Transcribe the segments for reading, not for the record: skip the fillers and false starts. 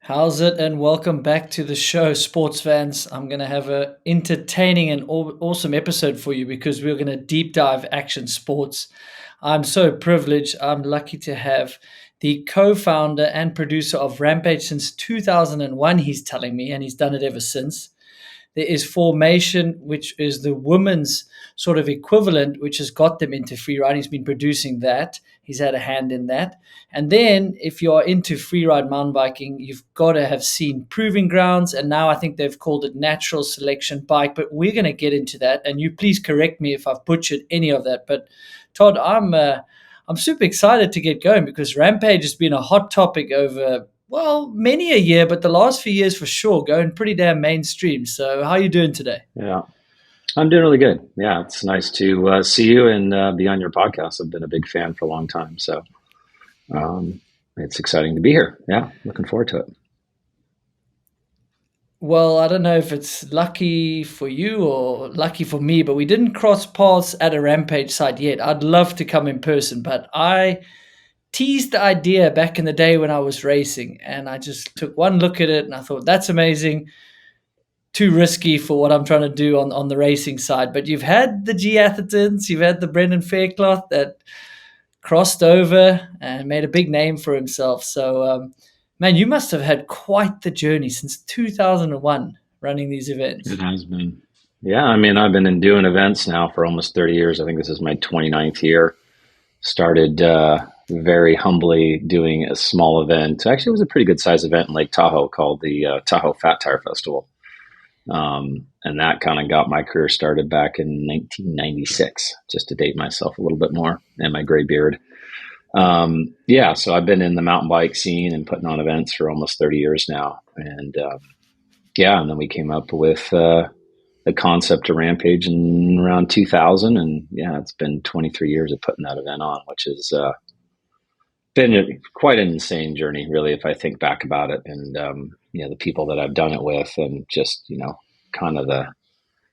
How's it? And welcome back to the show, sports fans. I'm going to have a entertaining and awesome episode for you because we're going to deep dive action sports. I'm so privileged. I'm lucky to have the co-founder and producer of Rampage since 2001, he's telling me, and he's done it ever since. There is Formation, which is the women's sort of equivalent, which has got them into freeride. He's been producing that. He's had a hand in that. And then if you're into freeride mountain biking, you've got to have seen Proving Grounds. And now I think they've called it Natural Selection Bike. But we're going to get into that. And you please correct me if I've butchered any of that. But Todd, I'm super excited to get going because Rampage has been a hot topic over many a year, but the last few years for sure, going pretty damn mainstream. So how are you doing today? Yeah, I'm doing really good. Yeah, it's nice to see you and be on your podcast. I've been a big fan for a long time. So it's exciting to be here. Yeah, looking forward to it. Well, I don't know if it's lucky for you or lucky for me, but we didn't cross paths at a Rampage site yet. I'd love to come in person, but I teased the idea back in the day when I was racing, and I just took one look at it and I thought, that's amazing. Too risky for what I'm trying to do on the racing side. But you've had the G Athertons, you've had the Brendan Faircloth that crossed over and made a big name for himself. So, man, you must have had quite the journey since 2001 running these events. It has been. Yeah, I mean, I've been doing events now for almost 30 years. I think this is my 29th year. Started very humbly doing a small event. Actually, it was a pretty good size event in Lake Tahoe called the Tahoe Fat Tire Festival. And that kind of got my career started back in 1996, just to date myself a little bit more and my gray beard. Yeah, so I've been in the mountain bike scene and putting on events for almost 30 years now. And yeah, and then we came up with the concept of Rampage in around 2000. And yeah, it's been 23 years of putting that event on, which has been quite an insane journey, really, if I think back about it. And, the people that I've done it with and just, kind of the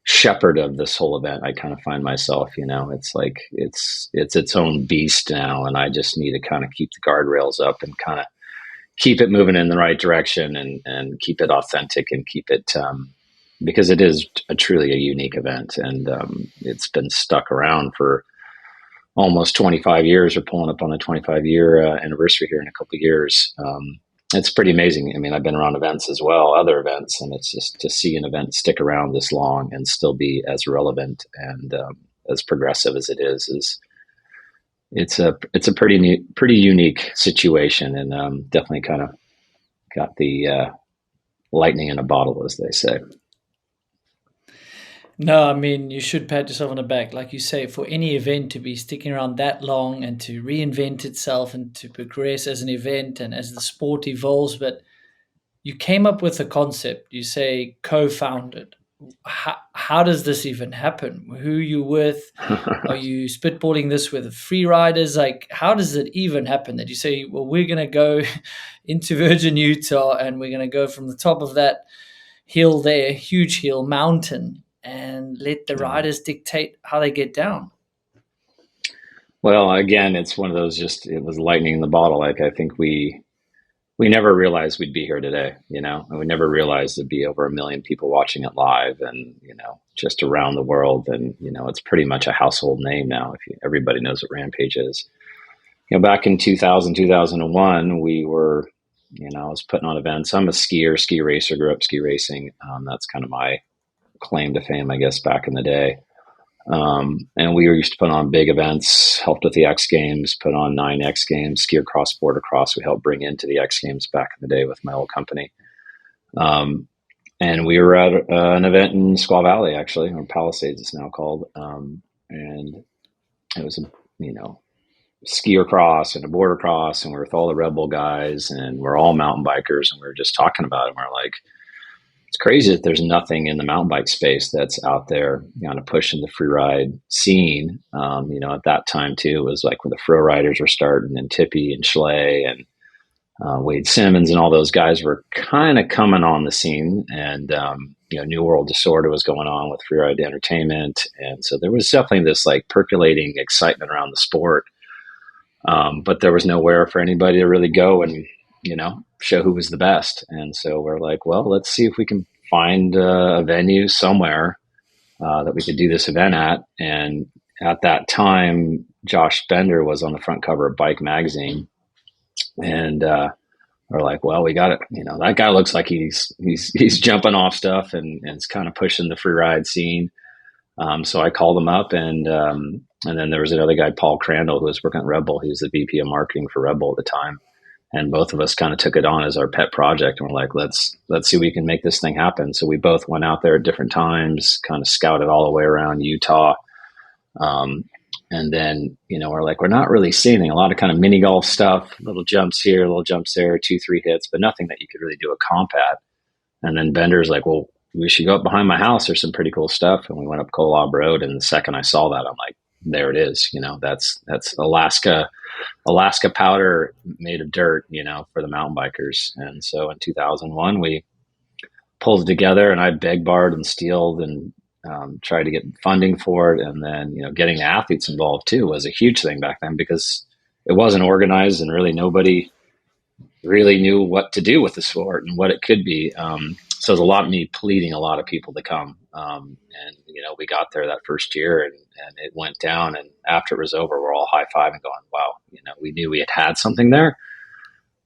shepherd of this whole event, I kind of find myself, it's like, it's its own beast now. And I just need to kind of keep the guardrails up and kind of keep it moving in the right direction and keep it authentic and keep it, because it is truly a unique event. And it's been stuck around for almost 25 years. We're pulling up on a 25-year anniversary here in a couple of years. It's pretty amazing. I mean, I've been around events as well, other events, and it's just to see an event stick around this long and still be as relevant and as progressive as it is it's a pretty unique situation, and definitely kind of got the lightning in a bottle, as they say. No, I mean, you should pat yourself on the back. Like you say, for any event to be sticking around that long and to reinvent itself and to progress as an event and as the sport evolves. But you came up with a concept, you say co-founded. How does this even happen? Who are you with? Are you spitballing this with free riders? Like, how does it even happen that you say, well, we're going to go into Virgin, Utah, and we're going to go from the top of that hill there, huge hill, mountain, and let the riders dictate how they get down? Well, again, it's one of those, it was lightning in the bottle. Like, I think we never realized we'd be here today, and we never realized there'd be over 1 million people watching it live and, just around the world. And, it's pretty much a household name now. Everybody knows what Rampage is. Back in 2001, we were, I was putting on events. I'm a ski racer, grew up ski racing. That's kind of my claim to fame, I guess, back in the day. And we used to put on big events, helped with the X Games, put on 9 X Games, ski across, border cross. We helped bring into the X Games back in the day with my old company. And we were at an event in Squaw Valley, actually, or Palisades it's now called. And it was, ski across and a border cross, and we're with all the Red Bull guys, and we're all mountain bikers, and we were just talking about it. And we're like, it's crazy that there's nothing in the mountain bike space that's out there, kind of pushing the freeride scene. At that time too, it was like when the Fro Riders were starting, and Tippy and Schley and Wade Simmons and all those guys were kind of coming on the scene. And, New World Disorder was going on with Freeride Entertainment. And so there was definitely this like percolating excitement around the sport. But there was nowhere for anybody to really go and show who was the best. And so we're like, well, let's see if we can find a venue somewhere that we could do this event at. And at that time, Josh Bender was on the front cover of Bike magazine, and we're like, well, we got it. That guy looks like he's jumping off stuff and is kind of pushing the free ride scene. So I called him up, and then there was another guy, Paul Crandall, who was working at Red Bull. He was the VP of marketing for Red Bull at the time. And both of us kind of took it on as our pet project. And we're like, let's see if we can make this thing happen. So we both went out there at different times, kind of scouted all the way around Utah. And then, we're like, we're not really seeing a lot of kind of mini golf stuff, little jumps here, little jumps there, 2-3 hits, but nothing that you could really do a comp at. And then Bender's like, well, we should go up behind my house. There's some pretty cool stuff. And we went up Kolob Road. And the second I saw that, I'm like, there it is. That's Alaska powder made of dirt, for the mountain bikers. And so in 2001, we pulled it together, and I begged, barred, and steeled, and tried to get funding for it. And then, getting the athletes involved too was a huge thing back then, because it wasn't organized and really nobody really knew what to do with the sport and what it could be. So there's a lot of me pleading a lot of people to come. And, we got there that first year, and it went down. And after it was over, we're all high-fiving going, wow, we knew we had something there.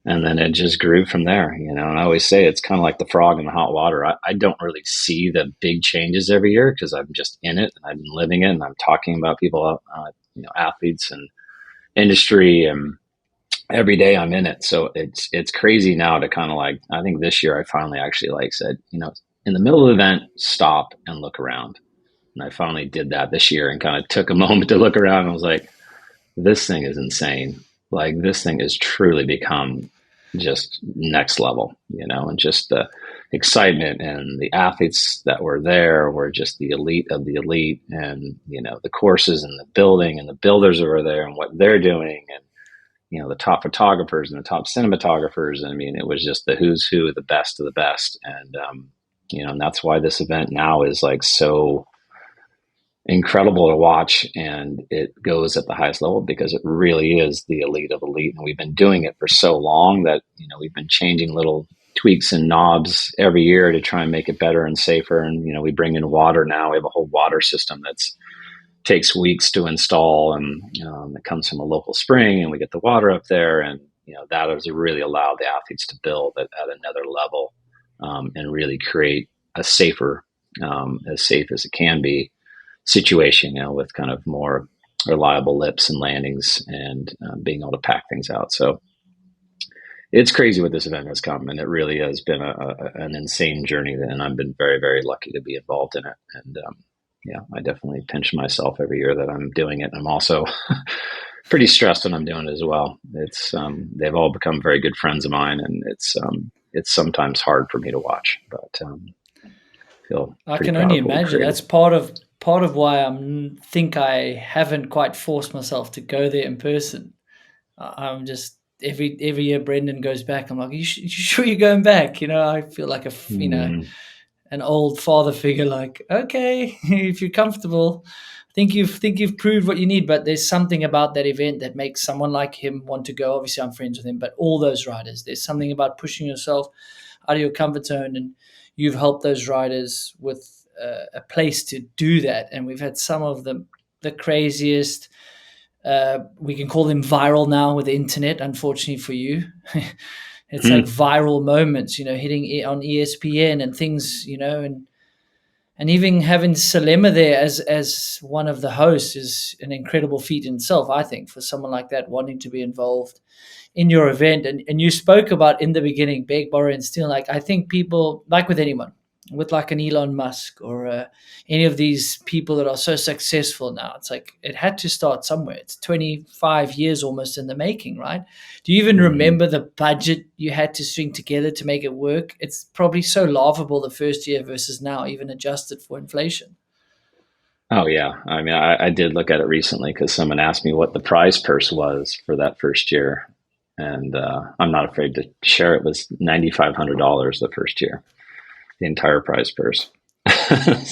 And then it just grew from there, and I always say it's kind of like the frog in the hot water. I don't really see the big changes every year because I'm just in it and I've been living it, and I'm talking about people, athletes and industry, and every day I'm in it. So it's crazy now to kind of like, I think this year I finally actually said, in the middle of the event, stop and look around. And I finally did that this year and kind of took a moment to look around, and was like, this thing is insane. Like, this thing has truly become just next level, and just the excitement, and the athletes that were there were just the elite of the elite, and, the courses and the building and the builders that were there and what they're doing, and, the top photographers and the top cinematographers. I mean, it was just the who's who, the best of the best. And, and that's why this event now is like so incredible to watch, and it goes at the highest level because it really is the elite of elite. And we've been doing it for so long that, we've been changing little tweaks and knobs every year to try and make it better and safer. And, we bring in water now. We have a whole water system that's takes weeks to install, and it comes from a local spring, and we get the water up there. And, that has really allowed the athletes to build at another level, and really create a safer, as safe as it can be, situation, with kind of more reliable lips and landings, and being able to pack things out. So it's crazy what this event has come, and it really has been an insane journey. And I've been very, very lucky to be involved in it. And I definitely pinch myself every year that I'm doing it. I'm also pretty stressed when I'm doing it as well. It's they've all become very good friends of mine, and it's sometimes hard for me to watch, but I can only imagine. That's part of why I think I haven't quite forced myself to go there in person. I'm just every year Brendan goes back, I'm like, you sure you're going back? I feel like an old father figure, like, okay, if you're comfortable, I think you've proved what you need. But there's something about that event that makes someone like him want to go. Obviously I'm friends with him, but all those riders, there's something about pushing yourself out of your comfort zone, and you've helped those riders with a place to do that. And we've had some of the craziest, we can call them viral now with the internet, unfortunately for you. It's like viral moments, hitting on ESPN and things, and even having Salema there as one of the hosts is an incredible feat in itself, I think, for someone like that wanting to be involved in your event. And you spoke about in the beginning, beg, borrow, and steal. Like, I think people, like with anyone, with like an Elon Musk or any of these people that are so successful now, it's like it had to start somewhere. It's 25 years almost in the making, right? Do you even remember the budget you had to string together to make it work? It's probably so laughable the first year versus now, even adjusted for inflation. Oh, yeah. I mean, I did look at it recently because someone asked me what the prize purse was for that first year. And I'm not afraid to share it was $9,500 the first year. The entire prize purse.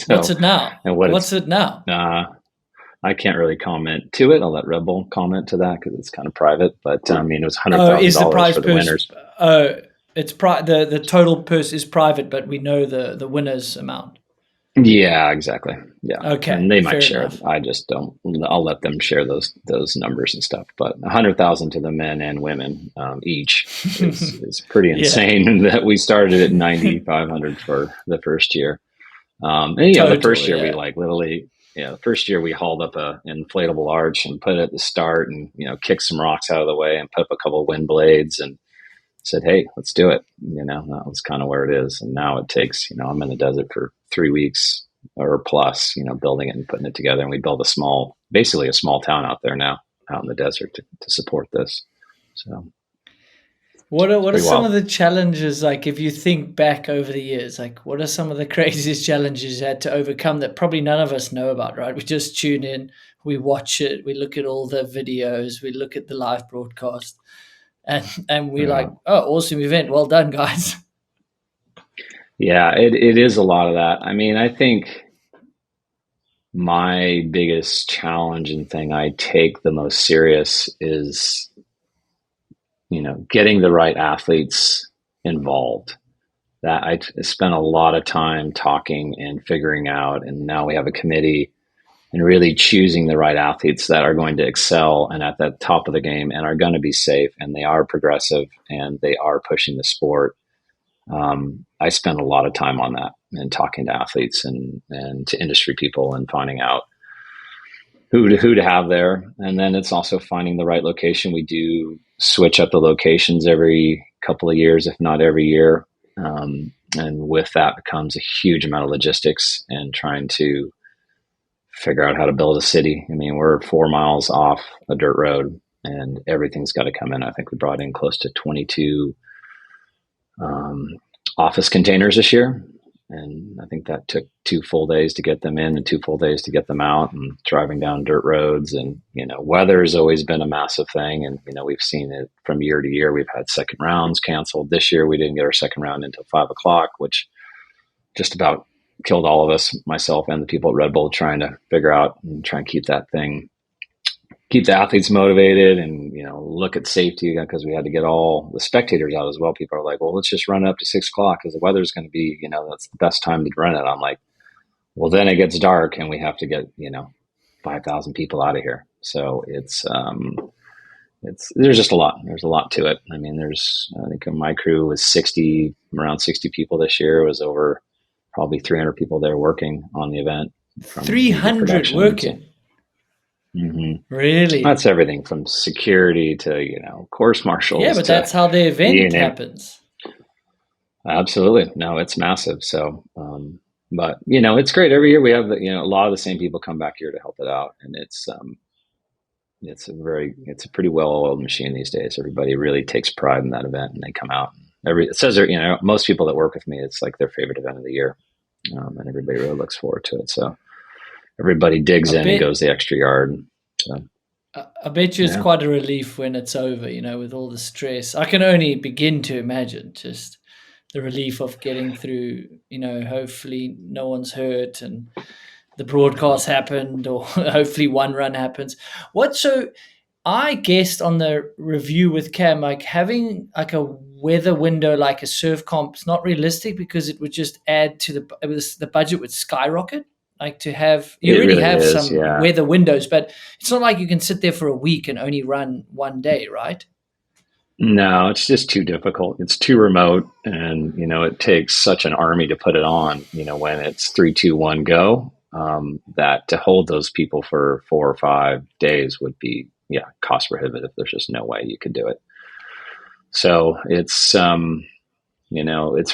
What's it now? What's it now? I can't really comment to it. I'll let Red Bull comment to that because it's kind of private. But I mean, it was hundred Oh, thousand is the dollars prize for the purse? winners. Oh, the total purse is private, but we know the winner's amount. Yeah, exactly. Yeah, Okay, and they might fair share it. enough. I just don't. I'll let them share those numbers and stuff. But 100,000 to the men and women each is pretty Yeah, insane. That we started at 9,500 for the first year. And the total. first year we Yeah. like literally, the first year we hauled up a inflatable arch and put it at the start, and kicked some rocks out of the way and put up a couple of wind blades and said, "Hey, let's do it." That was kind of where it is. And now it takes, I'm in the desert for 3 weeks or plus, building it and putting it together. And we built basically a small town out there now, out in the desert to support this. So it's What are pretty some of wild. the challenges, like if you think back over the years, like what are some of the craziest challenges you had to overcome that probably none of us know about, right? We just tune in, we watch it, we look at all the videos, we look at the live broadcast, and we're Yeah. like, oh, awesome event, well done, guys. Yeah, it is a lot of that. I mean, I think my biggest challenge and thing I take the most serious is, getting the right athletes involved. That I spent a lot of time talking and figuring out, and now we have a committee and really choosing the right athletes that are going to excel and at the top of the game and are going to be safe and they are progressive and they are pushing the sport. I spent a lot of time on that and talking to athletes and to industry people and finding out who to have there. And then it's also finding the right location. We do switch up the locations every couple of years, if not every year. And with that comes a huge amount of logistics and trying to figure out how to build a city. I mean, we're 4 miles off a dirt road and everything's got to come in. I think we brought in close to 22 um, office containers this year. And I think that took 2 full days to get them in and 2 full days to get them out and driving down dirt roads. And, weather has always been a massive thing. And, we've seen it from year to year. We've had second rounds canceled. This year, we didn't get our second round until 5 o'clock, which just about killed all of us, myself and the people at Red Bull, trying to figure out and try and keep the athletes motivated and look at safety because we had to get all the spectators out as well. People are like, well, let's just run it up to 6 o'clock because the weather's going to be that's the best time to run it. I'm like, well, then it gets dark and we have to get 5,000 people out of here. So it's there's just a lot. There's a lot to it. I mean, I think my crew was around 60 people this year. It was over probably 300 people there working on the event from music 300 production. So, working. that's Really? everything from security to course Yeah, marshals but to that's how the you event name. happens. Absolutely, no, it's massive. So, but it's great. Every year we have a lot of the same people come back here to help it out, and it's a pretty well oiled machine these days. Everybody really takes pride in that event, and they come out. It says most people that work with me, it's like their favorite event of the year, and everybody really looks forward to it. So everybody digs I in and bet goes the extra yard. So I bet you it's yeah. quite a relief when it's over, with all the stress. I can only begin to imagine just the relief of getting through, hopefully no one's hurt and the broadcast happened, or hopefully one run happens. So I guessed on the review with Cam, like having like a weather window, like a surf comp, is not realistic because it would just add to the budget would skyrocket. Like to have, you It already really have is, some yeah. weather windows, but it's not like you can sit there for a week and only run one day, right? No, it's just too difficult. It's too remote, and it takes such an army to put it on. When it's 3, 2, 1, go. That to hold those people for 4 or 5 days would be cost prohibitive. There's just no way you could do it. So it's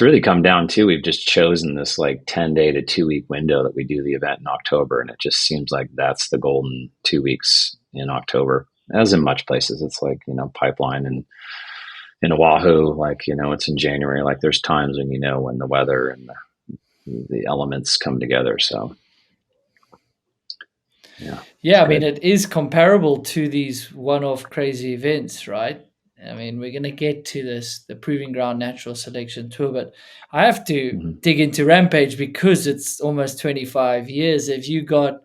really come down to we've just chosen this like 10 day to 2 week window that we do the event in October, and it just seems like that's the golden 2 weeks in October. As in much places, it's like Pipeline and in Oahu, like it's in January. Like there's times when when the weather and the elements come together. So yeah, it's Yeah, I mean, good. it is comparable to these one-off crazy events, right? I mean, we're going to get to the Proving Ground Natural Selection Tour, but I have to Mhm. dig into Rampage because it's almost 25 years. Have you got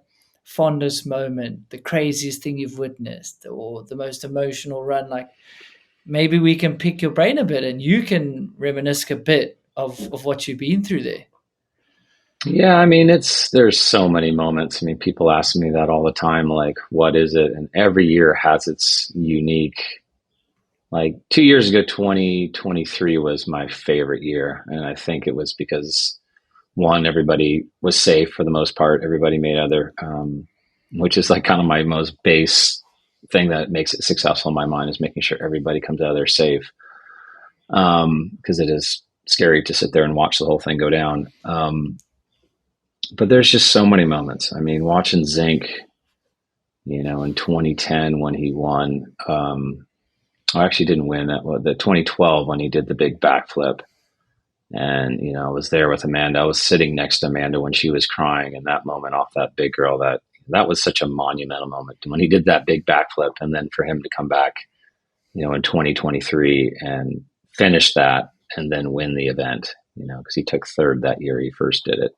fondest moment, the craziest thing you've witnessed, or the most emotional run? Like, maybe we can pick your brain a bit and you can reminisce a bit of what you've been through there. Yeah, I mean, there's so many moments. I mean, people ask me that all the time, like, what is it? And every year has its unique. Like 2 years ago, 2023 was my favorite year. And I think it was because one, everybody was safe for the most part. Everybody made other, which is like kind of my most base thing that makes it successful in my mind, is making sure everybody comes out of there safe. Because it is scary to sit there and watch the whole thing go down. But there's just so many moments. I mean, watching Zink, in 2010 when he won, I actually didn't win that. Well, the 2012 when he did the big backflip, and I was there with Amanda. I was sitting next to Amanda when she was crying, and that moment off that big girl, that was such a monumental moment when he did that big backflip, and then for him to come back, in 2023 and finish that, and then win the event. Because he took third that year he first did it.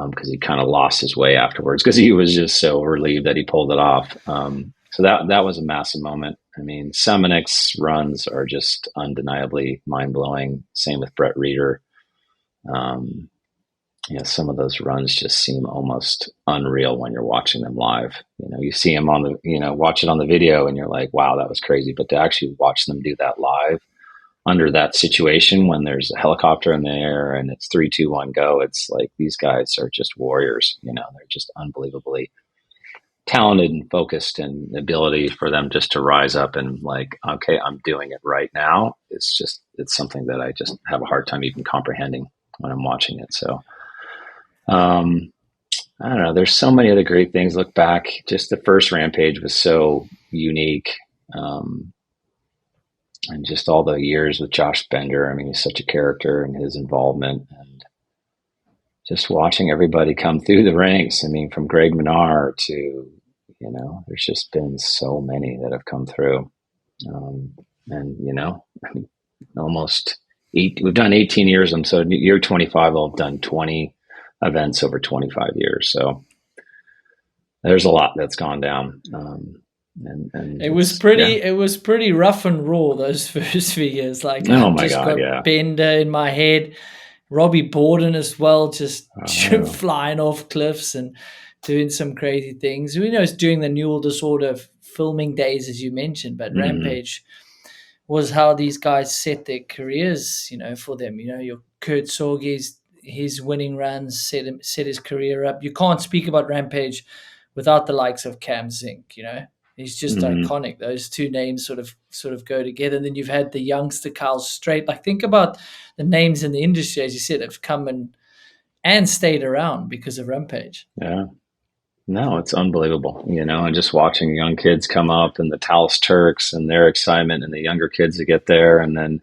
Because he kind of lost his way afterwards because he was just so relieved that he pulled it off. So that was a massive moment. I mean, Semenuk's runs are just undeniably mind-blowing. Same with Brett Reeder. Some of those runs just seem almost unreal when you're watching them live. You see them watch it on the video and you're like, wow, that was crazy. But to actually watch them do that live under that situation when there's a helicopter in the air and it's 3, 2, 1, go, it's like these guys are just warriors. They're just unbelievably talented and focused, and the ability for them just to rise up and like, okay, I'm doing it right now. It's something that I just have a hard time even comprehending when I'm watching it. So, I don't know. There's so many other great things. Look back, just the first Rampage was so unique. And just all the years with Josh Bender. I mean, he's such a character, and his involvement, and just watching everybody come through the ranks. I mean, from Greg Menard to, there's just been so many that have come through. And, almost we've done 18 years. And so year 25, I'll have done 20 events over 25 years. So there's a lot that's gone down. And it was pretty rough and raw those first few years. Like, oh I've my just God, got Bender in my head, Robbie Borden as well, just flying off cliffs and doing some crazy things. It's doing the Newell Disorder filming days, as you mentioned, but Rampage was how these guys set their careers, for them. Your Kurt Sorge's, his winning runs set his career up. You can't speak about Rampage without the likes of Cam Zink, He's just iconic. Those two names sort of go together. And then you've had the youngster Kyle Strait. Like, think about the names in the industry, as you said, have come and stayed around because of Rampage. Yeah. No, it's unbelievable, and just watching young kids come up and the Taos Turks and their excitement and the younger kids that get there. And then,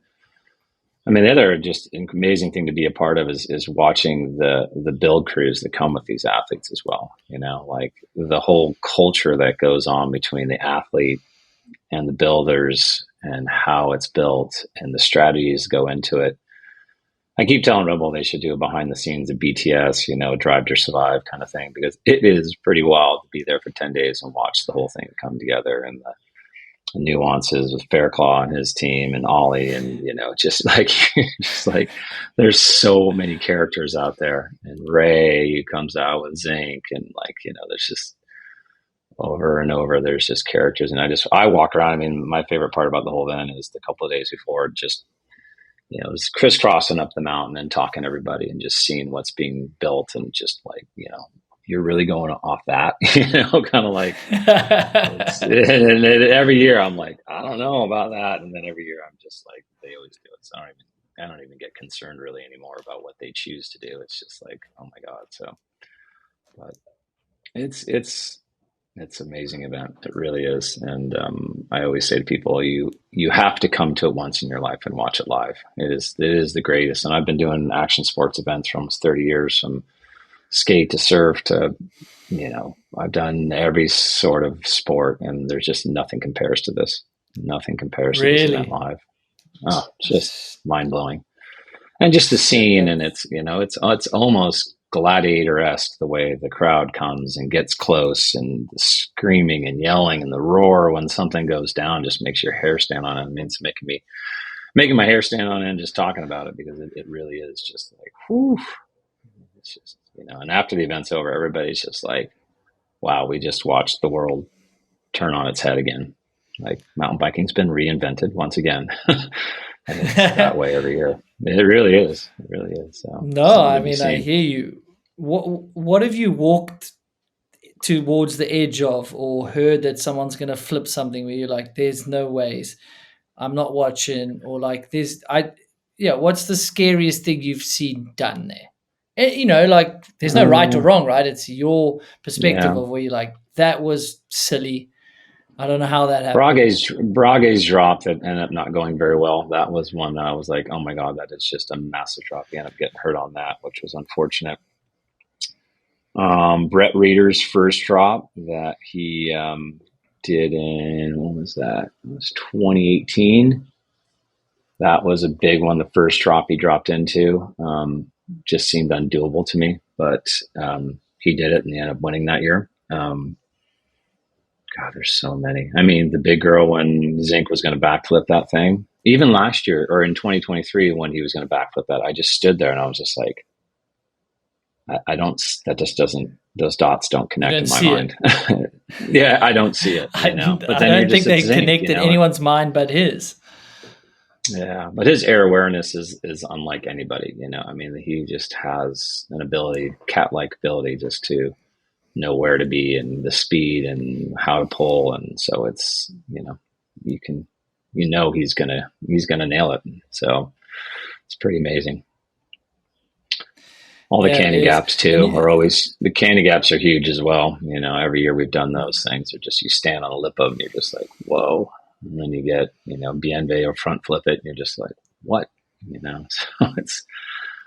I mean, the other just amazing thing to be a part of is watching the build crews that come with these athletes as well. Like the whole culture that goes on between the athlete and the builders and how it's built and the strategies go into it. I keep telling Red Bull they should do a behind the scenes of BTS, Drive to Survive kind of thing, because it is pretty wild to be there for 10 days and watch the whole thing come together, and the nuances with Fairclaw and his team and Ollie, and just like there's so many characters out there, and Ray who comes out with Zink, and there's just over and over there's just characters, and I walk around. I mean, my favorite part about the whole event is the couple of days before, just it was crisscrossing up the mountain and talking to everybody and just seeing what's being built, and just like, you're really going off that, kind of like, and every year I'm like, I don't know about that. And then every year I'm just like, they always do it. So I don't even get concerned really anymore about what they choose to do. It's just like, oh my God. So, but it's an amazing event. It really is. And I always say to people, you have to come to it once in your life and watch it live. It is the greatest. And I've been doing action sports events for almost 30 years, from skate to surf to, I've done every sort of sport, and there's just nothing compares to this. Nothing compares to this event live. Oh, just mind blowing. And just the scene, and it's almost gladiator-esque the way the crowd comes and gets close, and the screaming and yelling and the roar when something goes down just makes your hair stand on end. I mean, it's making my hair stand on end just talking about it, because it really is just like, whew. It's just, and after the event's over, everybody's just like, wow, we just watched the world turn on its head again. Like, mountain biking's been reinvented once again. And it's that way every year. It really is. It really is. So No, something I to be mean, I seen. hear you. What have you walked towards the edge of, or heard that someone's going to flip something where you're like, there's no ways, I'm not watching, or like this, yeah, what's the scariest thing you've seen done there? Like, there's no right or Uh, wrong, right? It's your perspective yeah. of where you're like, that was silly. I don't know how that happened. Brage's drop that ended up not going very well. That was one that I was like, oh my God, that is just a massive drop. He ended up getting hurt on that, which was unfortunate. Brett Reeder's first drop that he did in, when was that? It was 2018. That was a big one. The first drop he dropped into just seemed undoable to me, but he did it and he ended up winning that year. God, there's so many. I mean, the big girl when Zink was going to backflip that thing, even last year or in 2023 when he was going to backflip that, I just stood there and I was just like, I don't, that just doesn't, those dots don't You connect don't in my see it. mind. Yeah, I don't see it, I, but I then you're don't think just at they Zink, connect in anyone's mind but his. Yeah, but his air awareness is unlike anybody, I mean, he just has an ability, cat-like ability, just to know where to be and the speed and how to pull, and so it's, you can, he's gonna nail it. So it's pretty amazing. All the Yeah, it candy is. gaps And too are always, the candy gaps are huge as well. Every year we've done those things. They're just, you stand on the lip of them, you're just like, whoa. And then you get, Bienve or front flip it, and you're just like, what? So it's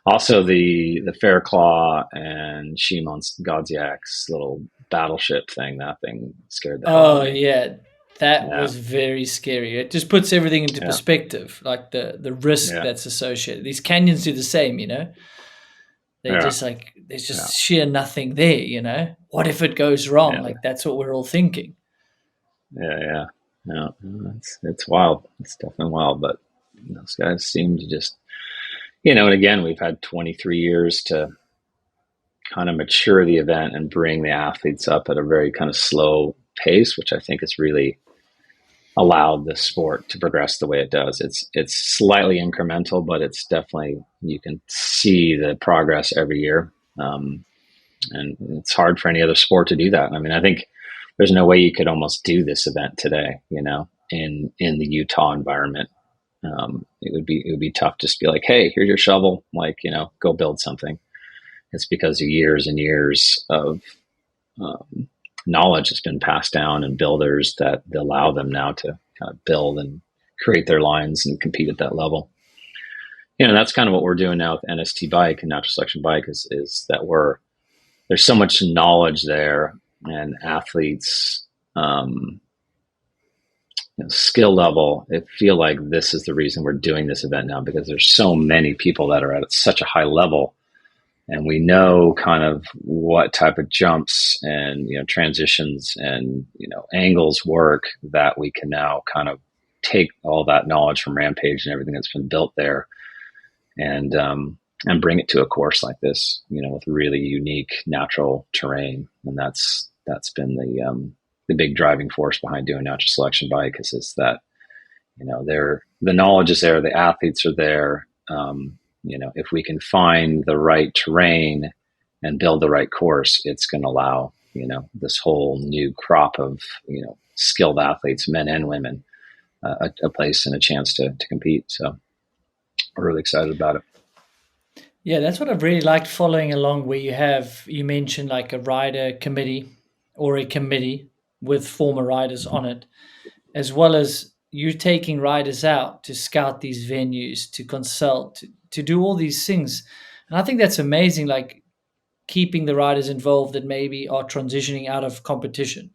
also the Fairclaw and Shimon Godziak's little battleship thing. That thing scared the hell out of oh me. yeah, that Yeah, was very scary. It just puts everything into yeah, perspective, like the risk yeah, that's associated. These canyons do the same. They yeah, just like, there's yeah, just sheer nothing there. What if it goes wrong? yeah, Like, that's what we're all thinking. yeah, yeah. No, it's wild. It's definitely wild, but those guys seem to just, and again, we've had 23 years to kind of mature the event and bring the athletes up at a very kind of slow pace, which I think has really allowed the sport to progress the way it does. It's slightly incremental, but it's definitely, you can see the progress every year, and it's hard for any other sport to do that. I mean, I think there's no way you could almost do this event today, in the Utah environment. It would be tough just to be like, hey, here's your shovel, like, go build something. It's because of years and years of um, knowledge that's been passed down, and builders that allow them now to kind of build and create their lines and compete at that level. That's kind of what we're doing now with NST Bike and Natural Selection Bike, is that there's so much knowledge there, and athletes, skill level. I feel like this is the reason we're doing this event now, because there's so many people that are at such a high level, and we know kind of what type of jumps and transitions and angles work, that we can now kind of take all that knowledge from Rampage and everything that's been built there, and bring it to a course like this, with really unique natural terrain. And that's been the big driving force behind doing Natural Selection Bike, is that the knowledge is there, the athletes are there. If we can find the right terrain and build the right course, it's going to allow, this whole new crop of, skilled athletes, men and women, a place and a chance to compete. So we're really excited about it. Yeah, that's what I've really liked following along, where you mentioned like a rider committee or a committee with former riders on it, as well as you taking riders out to scout these venues, to consult, to do all these things. And I think that's amazing, like keeping the riders involved that maybe are transitioning out of competition.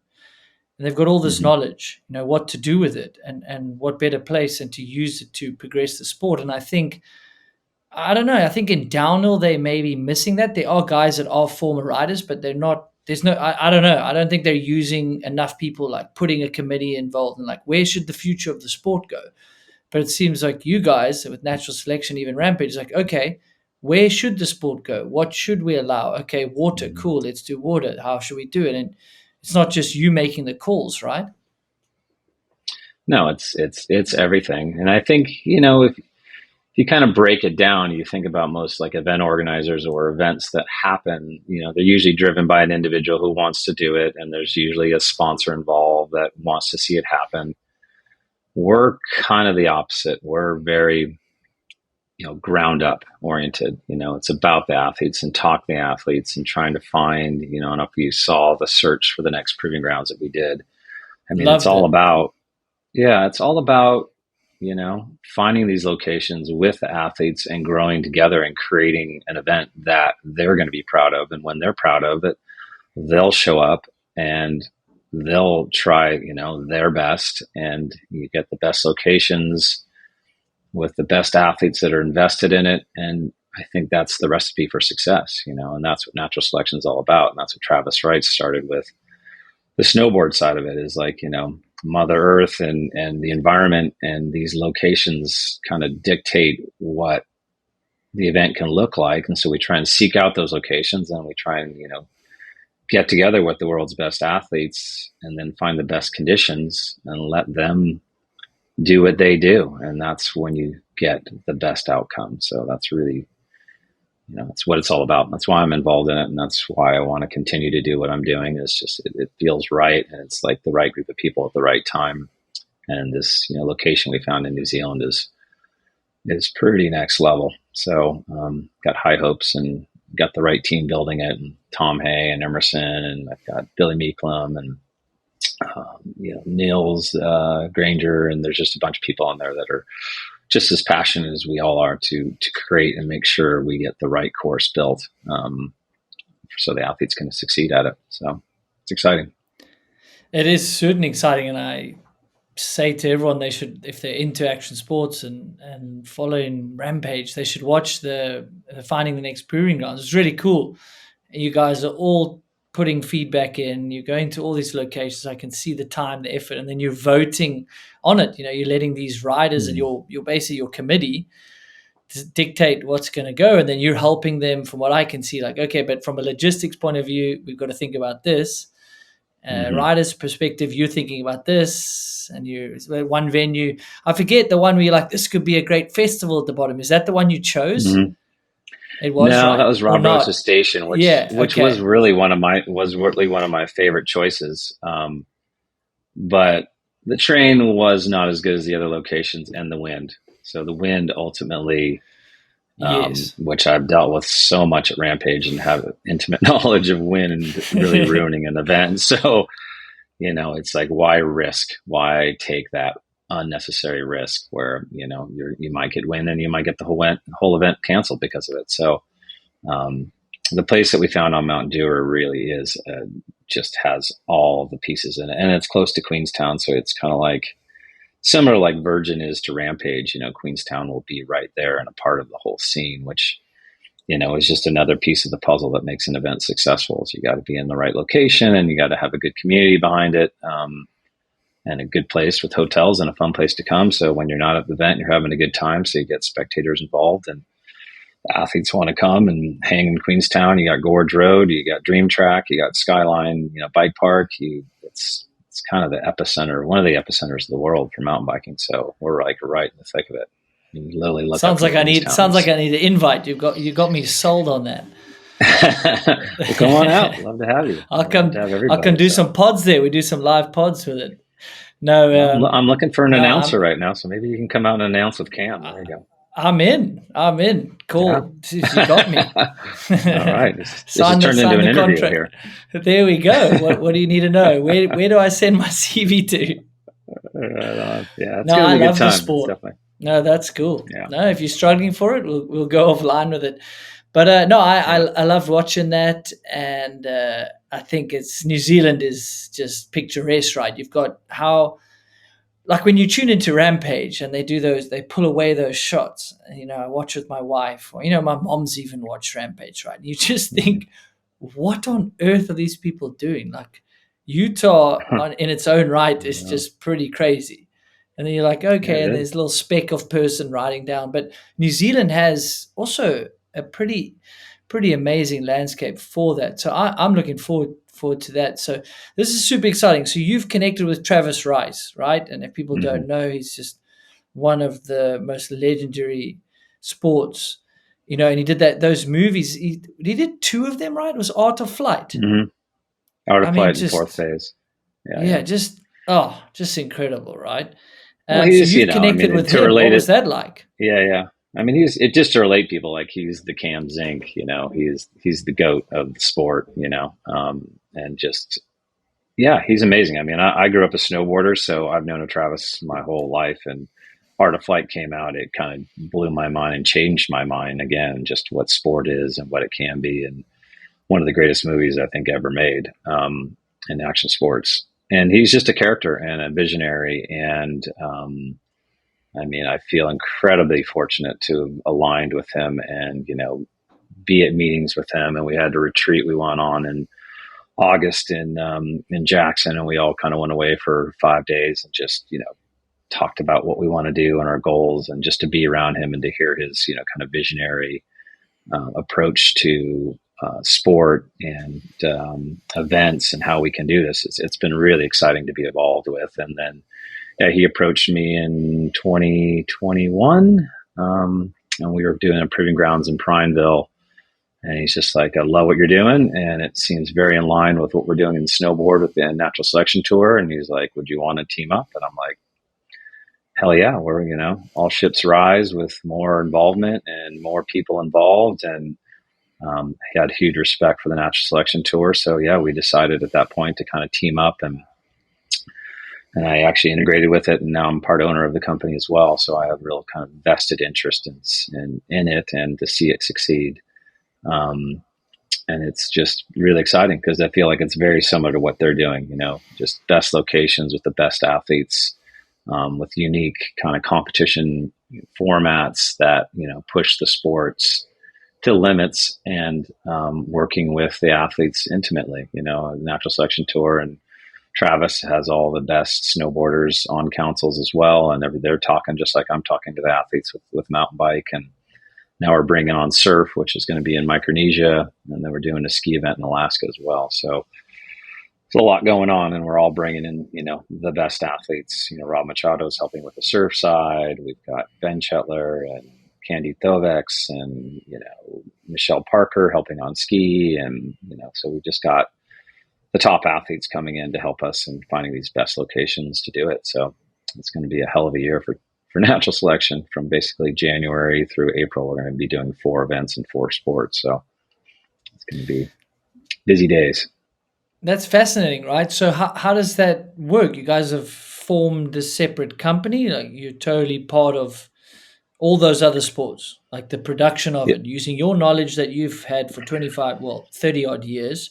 And they've got all this Mm-hmm. knowledge, what to do with it, and what better place and to use it to progress the sport. And I think I don't know. I think in downhill they may be missing that. There are guys that are former riders, but they're not. There's no. I don't know. I don't think they're using enough people, like putting a committee involved, and like where should the future of the sport go. But it seems like you guys with natural selection, even Rampage, is like, okay, where should the sport go? What should we allow? Okay, water, Mhm. cool. Let's do water. How should we do it? And it's not just you making the calls, right? No, it's everything. And I think, if you kind of break it down, you think about most like event organizers or events that happen, they're usually driven by an individual who wants to do it, and there's usually a sponsor involved that wants to see it happen. We're kind of the opposite. We're very, ground up oriented. It's about the athletes and talk the athletes and trying to find, I don't know if you saw the search for the next proving grounds that we did. I mean, it's Loved all it. about, yeah, it's all about, finding these locations with the athletes and growing together and creating an event that they're going to be proud of. And when they're proud of it, they'll show up and they'll try, their best, and you get the best locations with the best athletes that are invested in it. And I think that's the recipe for success, and that's what natural selection is all about. And that's what Travis Wright started with. The snowboard side of it is like, Mother Earth and the environment and these locations kind of dictate what the event can look like. And so we try and seek out those locations, and we try and, get together with the world's best athletes and then find the best conditions and let them do what they do. And that's when you get the best outcome. So that's really, that's what it's all about. That's why I'm involved in it. And that's why I want to continue to do what I'm doing. Is just, it feels right. And it's like the right group of people at the right time. And this, location we found in New Zealand is pretty next level. So, got high hopes and got the right team building it, and Tom Hay and Emerson, and I've got Billy Meeklum and, Niels Granger, and there's just a bunch of people on there that are just as passionate as we all are to create and make sure we get the right course built, so the athletes can succeed at it. So it's exciting. It is certainly exciting, and I say to everyone they should, if they're into action sports and following Rampage, they should watch the Finding the Next Proving Grounds. It's really cool. You guys are all putting feedback in. You're going to all these locations. I can see the time, the effort, and then you're voting on it. You're letting these riders and Mm-hmm. your basically your committee dictate what's going to go, and then you're helping them. From what I can see, like, okay, but from a logistics point of view, we've got to think about this. Mm-hmm. Rider's perspective, you're thinking about this, and you one venue. I forget the one where you're like, this could be a great festival at the bottom. Is that the one you chose? Mm-hmm. It was, No, that right, was or Rob Rose's not? station, which Yeah. which was Okay. really one of my favorite choices. But the train was not as good as the other locations, and the wind. So the wind ultimately, Yes. which I've dealt with so much at Rampage and have intimate knowledge of wind really ruining an event. So, it's like, why risk? Why take that unnecessary risk where, you might get wind and you might get the whole event canceled because of it. So, the place that we found on Mount Dewar really is, just has all the pieces in it, and it's close to Queenstown. So it's kind of like similar, like Virgin is to Rampage. Queenstown will be right there and a part of the whole scene, which, is just another piece of the puzzle that makes an event successful. So you got to be in the right location, and you got to have a good community behind it, and a good place with hotels and a fun place to come. So when you're not at the event, you're having a good time. So you get spectators involved, and the athletes want to come and hang in Queenstown. You got Gorge Road, you got Dream Track, you got Skyline, Bike Park. It's kind of the epicenter, one of the epicenters of the world for mountain biking. So we're like right in the thick of it. You literally look up Sounds from like I need. Queenstown. Sounds like I need an invite. You got me sold on that. Well, come on out. Love to have you. I'll Love to come. have I can everybody. do So some pods there. We do some live pods with it. No, well, I'm looking for an no, announcer right now. So maybe you can come out and announce with Cam. There you go. I'm in. I'm in. Yeah. Cool. You got me. All right. This has Sign turned into sign an the interview contract. here. There we go. What do you need to know? Where do I send my CV to? Yeah, it's No, going I to be a good love the time. sport. Definitely. No, that's cool. Yeah. No, if you're struggling for it, we'll go offline with it. But no, Yeah. I love watching that, and I think it's New Zealand is just picturesque, right? You've got how like when you tune into Rampage and they do those, they pull away those shots. And, I watch with my wife, or my mom's even watched Rampage, right? You just Mhm. think, what on earth are these people doing? Like Utah, in its own right, is Yeah, just pretty crazy. And then you're like, okay, it and is. there's a little speck of person riding down. But New Zealand has also a pretty amazing landscape for that. So I'm looking forward to that. So this is super exciting. So you've connected with Travis Rice, right? And if people don't Hmm. know, he's just one of the most legendary sports, and he did those movies. He did two of them, right? It was Art of Flight. Hmm. Art I of mean, Flight and Fourth just, Phase. Yeah, yeah, yeah. just incredible, right? Well, So he's, you've I connected mean, with to him. What relate was it. that like? Yeah, yeah. I mean, it just to relate people, like he's the Cam Zink, he's the goat of the sport, and just, yeah, he's amazing. I mean, I grew up a snowboarder, so I've known of Travis my whole life, and Art of Flight came out, it kind of blew my mind and changed my mind again, just what sport is and what it can be, and one of the greatest movies I think ever made, in action sports. And he's just a character and a visionary, and I mean, I feel incredibly fortunate to have aligned with him and, be at meetings with him. And we had a retreat we went on in August in Jackson, and we all kind of went away for 5 days and just, talked about what we want to do and our goals, and just to be around him and to hear his, kind of visionary approach to sport and events and how we can do this. It's been really exciting to be involved with. And then he approached me in 2021, and we were doing a proving grounds in Prineville. And he's just like, I love what you're doing, and it seems very in line with what we're doing in snowboard with the natural selection tour. And he's like, would you want to team up? And I'm like, hell yeah, we're, all ships rise with more involvement and more people involved. And he had huge respect for the natural selection tour. So yeah, we decided at that point to kind of team up, and I actually integrated with it, and now I'm part owner of the company as well. So I have real kind of vested interest in it and to see it succeed. Um, and it's just really exciting because I feel like it's very similar to what they're doing. Just best locations with the best athletes, with unique kind of competition formats that push the sports to limits, and working with the athletes intimately. Natural selection tour, and Travis has all the best snowboarders on councils as well, and they're talking just like I'm talking to the athletes with mountain bike. And now we're bringing on surf, which is going to be in Micronesia, and then we're doing a ski event in Alaska as well. So there's a lot going on, and we're all bringing in, the best athletes. Rob Machado is helping with the surf side. We've got Ben Chetler and Candy Thovex, and Michelle Parker helping on ski, and so we just got the top athletes coming in to help us and finding these best locations to do it. So it's going to be a hell of a year for natural selection. From basically January through April, we're going to be doing 4 events and 4 sports. So it's going to be busy days. That's fascinating, right? So how does that work? You guys have formed a separate company, like you're totally part of all those other sports, like the production of Yeah. it, using your knowledge that you've had for 25, well, 30 odd years,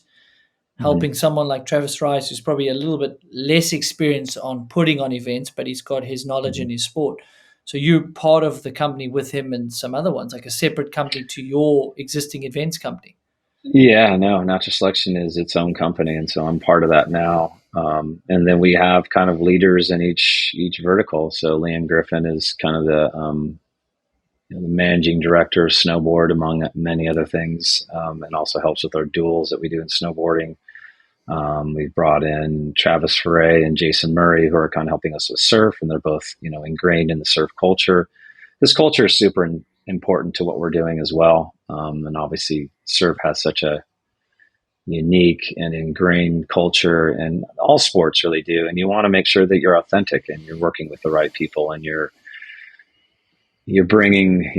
Mm-hmm. helping someone like Travis Rice, who's probably a little bit less experienced on putting on events, but he's got his knowledge Mm-hmm. in his sport. So you're part of the company with him and some other ones, like a separate company to your existing events company. Yeah, no, natural selection is its own company, and so I'm part of that now. And then we have kind of leaders in each vertical. So Liam Griffin is kind of the managing director of snowboard, among many other things, and also helps with our duels that we do in snowboarding. We've brought in Travis Foray and Jason Murray, who are kind of helping us with surf, and they're both ingrained in the surf culture. This culture is super important to what we're doing as well, and obviously surf has such a unique and ingrained culture, and all sports really do. And you want to make sure that you're authentic and you're working with the right people, and you're bringing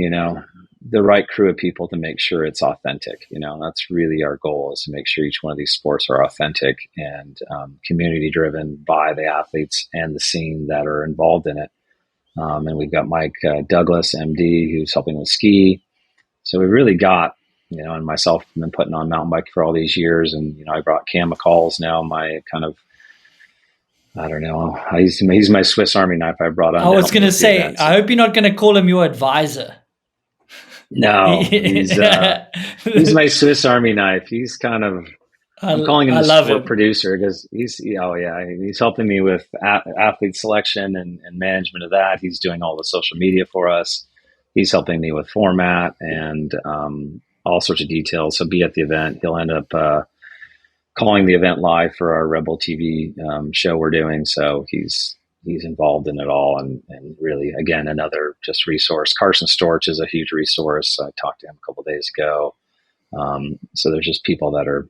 the right crew of people to make sure it's authentic. That's really our goal, is to make sure each one of these sports are authentic and community driven by the athletes and the scene that are involved in it. And we've got Mike Douglas, MD, who's helping with ski. So we really got, and myself, have been putting on mountain bike for all these years. And, I brought Cam McCall's now my kind of I don't know. He's my Swiss Army knife I brought on I to was help me going to with the say, event. I So hope you're not going to call him your advisor. no, I, he's my Swiss Army knife. He's kind of, I'm calling him I the love sport him. producer because oh yeah, he's helping me with athlete selection and management of that. He's doing all the social media for us. He's helping me with format and all sorts of details. So be at the event. He'll end up calling the event live for our Red Bull TV show we're doing. So he's involved in it all, and really, again, another just resource. Carson Storch is a huge resource. I talked to him a couple of days ago. So there's just people that are,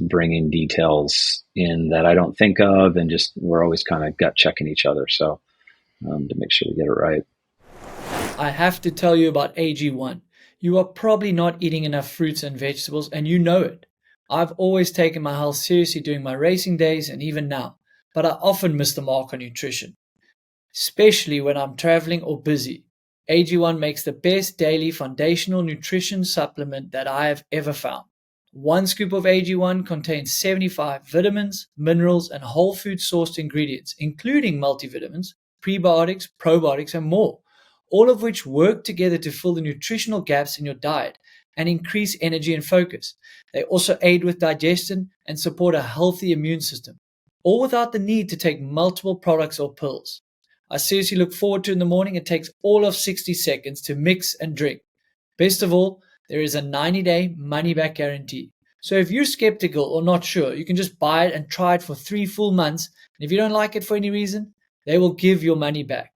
bringing details in that I don't think of, and just we're always kind of gut checking each other. So to make sure we get it right. I have to tell you about AG1. You are probably not eating enough fruits and vegetables, and you know it. I've always taken my health seriously during my racing days and even now, but I often miss the mark on nutrition, especially when I'm traveling or busy. AG1 makes the best daily foundational nutrition supplement that I have ever found. One scoop of AG1 contains 75 vitamins, minerals, and whole food sourced ingredients, including multivitamins, prebiotics, probiotics, and more, all of which work together to fill the nutritional gaps in your diet and increase energy and focus. They also aid with digestion and support a healthy immune system, all without the need to take multiple products or pills. I seriously look forward to in the morning. It takes all of 60 seconds to mix and drink. Best of all, there is a 90-day money-back guarantee. So if you're skeptical or not sure, you can just buy it and try it for 3 full months. And if you don't like it for any reason, they will give your money back.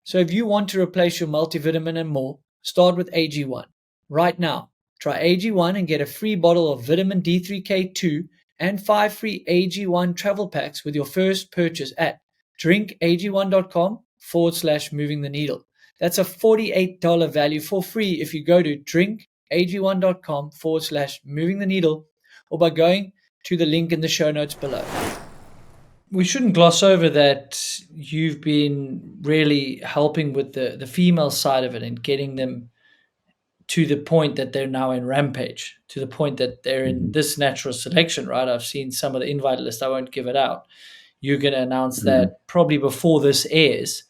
So if you want to replace your multivitamin and more, start with AG1. Right now, try AG1 and get a free bottle of vitamin D3K2 and 5 free AG1 travel packs with your first purchase at drinkag1.com/moving the needle. That's a $48 value for free if you go to drinkag1.com/moving the needle or by going to the link in the show notes below. We shouldn't gloss over that you've been really helping with the female side of it and getting them to the point that they're now in Rampage, to the point that they're in Mm-hmm. this natural selection, right? I've seen some of the invite list. I won't give it out. You're going to announce Mm-hmm. that probably before this airs.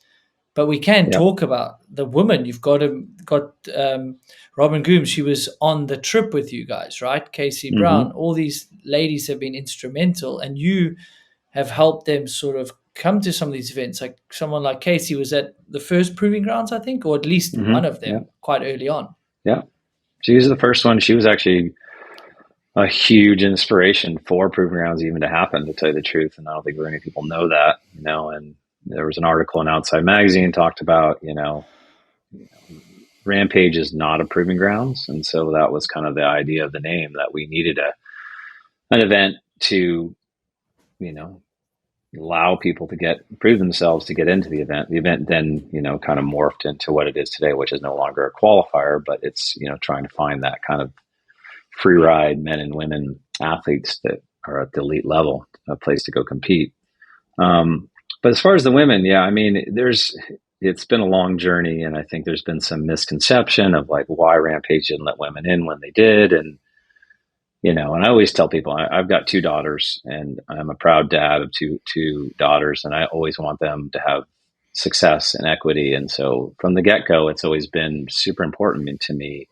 But we can Yep. talk about the woman. You've got Robin Goom. She was on the trip with you guys, right? Casey Mm-hmm. Brown. All these ladies have been instrumental, and you have helped them sort of come to some of these events. Like someone like Casey was at the first proving grounds, I think, or at least one Mm-hmm. of them Yep. quite early on. Yep. She was the first one. She was actually a huge inspiration for proving grounds even to happen, to tell you the truth. And I don't think very many people know that, and there was an article in Outside Magazine talked about, Rampage is not a proving grounds. And so that was kind of the idea of the name, that we needed an event to, you know, allow people to prove themselves to get into the event. The event then, kind of morphed into what it is today, which is no longer a qualifier, but it's, trying to find that kind of free ride men and women athletes that are at the elite level, a place to go compete. But as far as the women, yeah, I mean, it's been a long journey, and I think there's been some misconception of like why Rampage didn't let women in when they did. And, and I always tell people I've got 2 daughters, and I'm a proud dad of two daughters, and I always want them to have success and equity. And so from the get-go, it's always been super important to me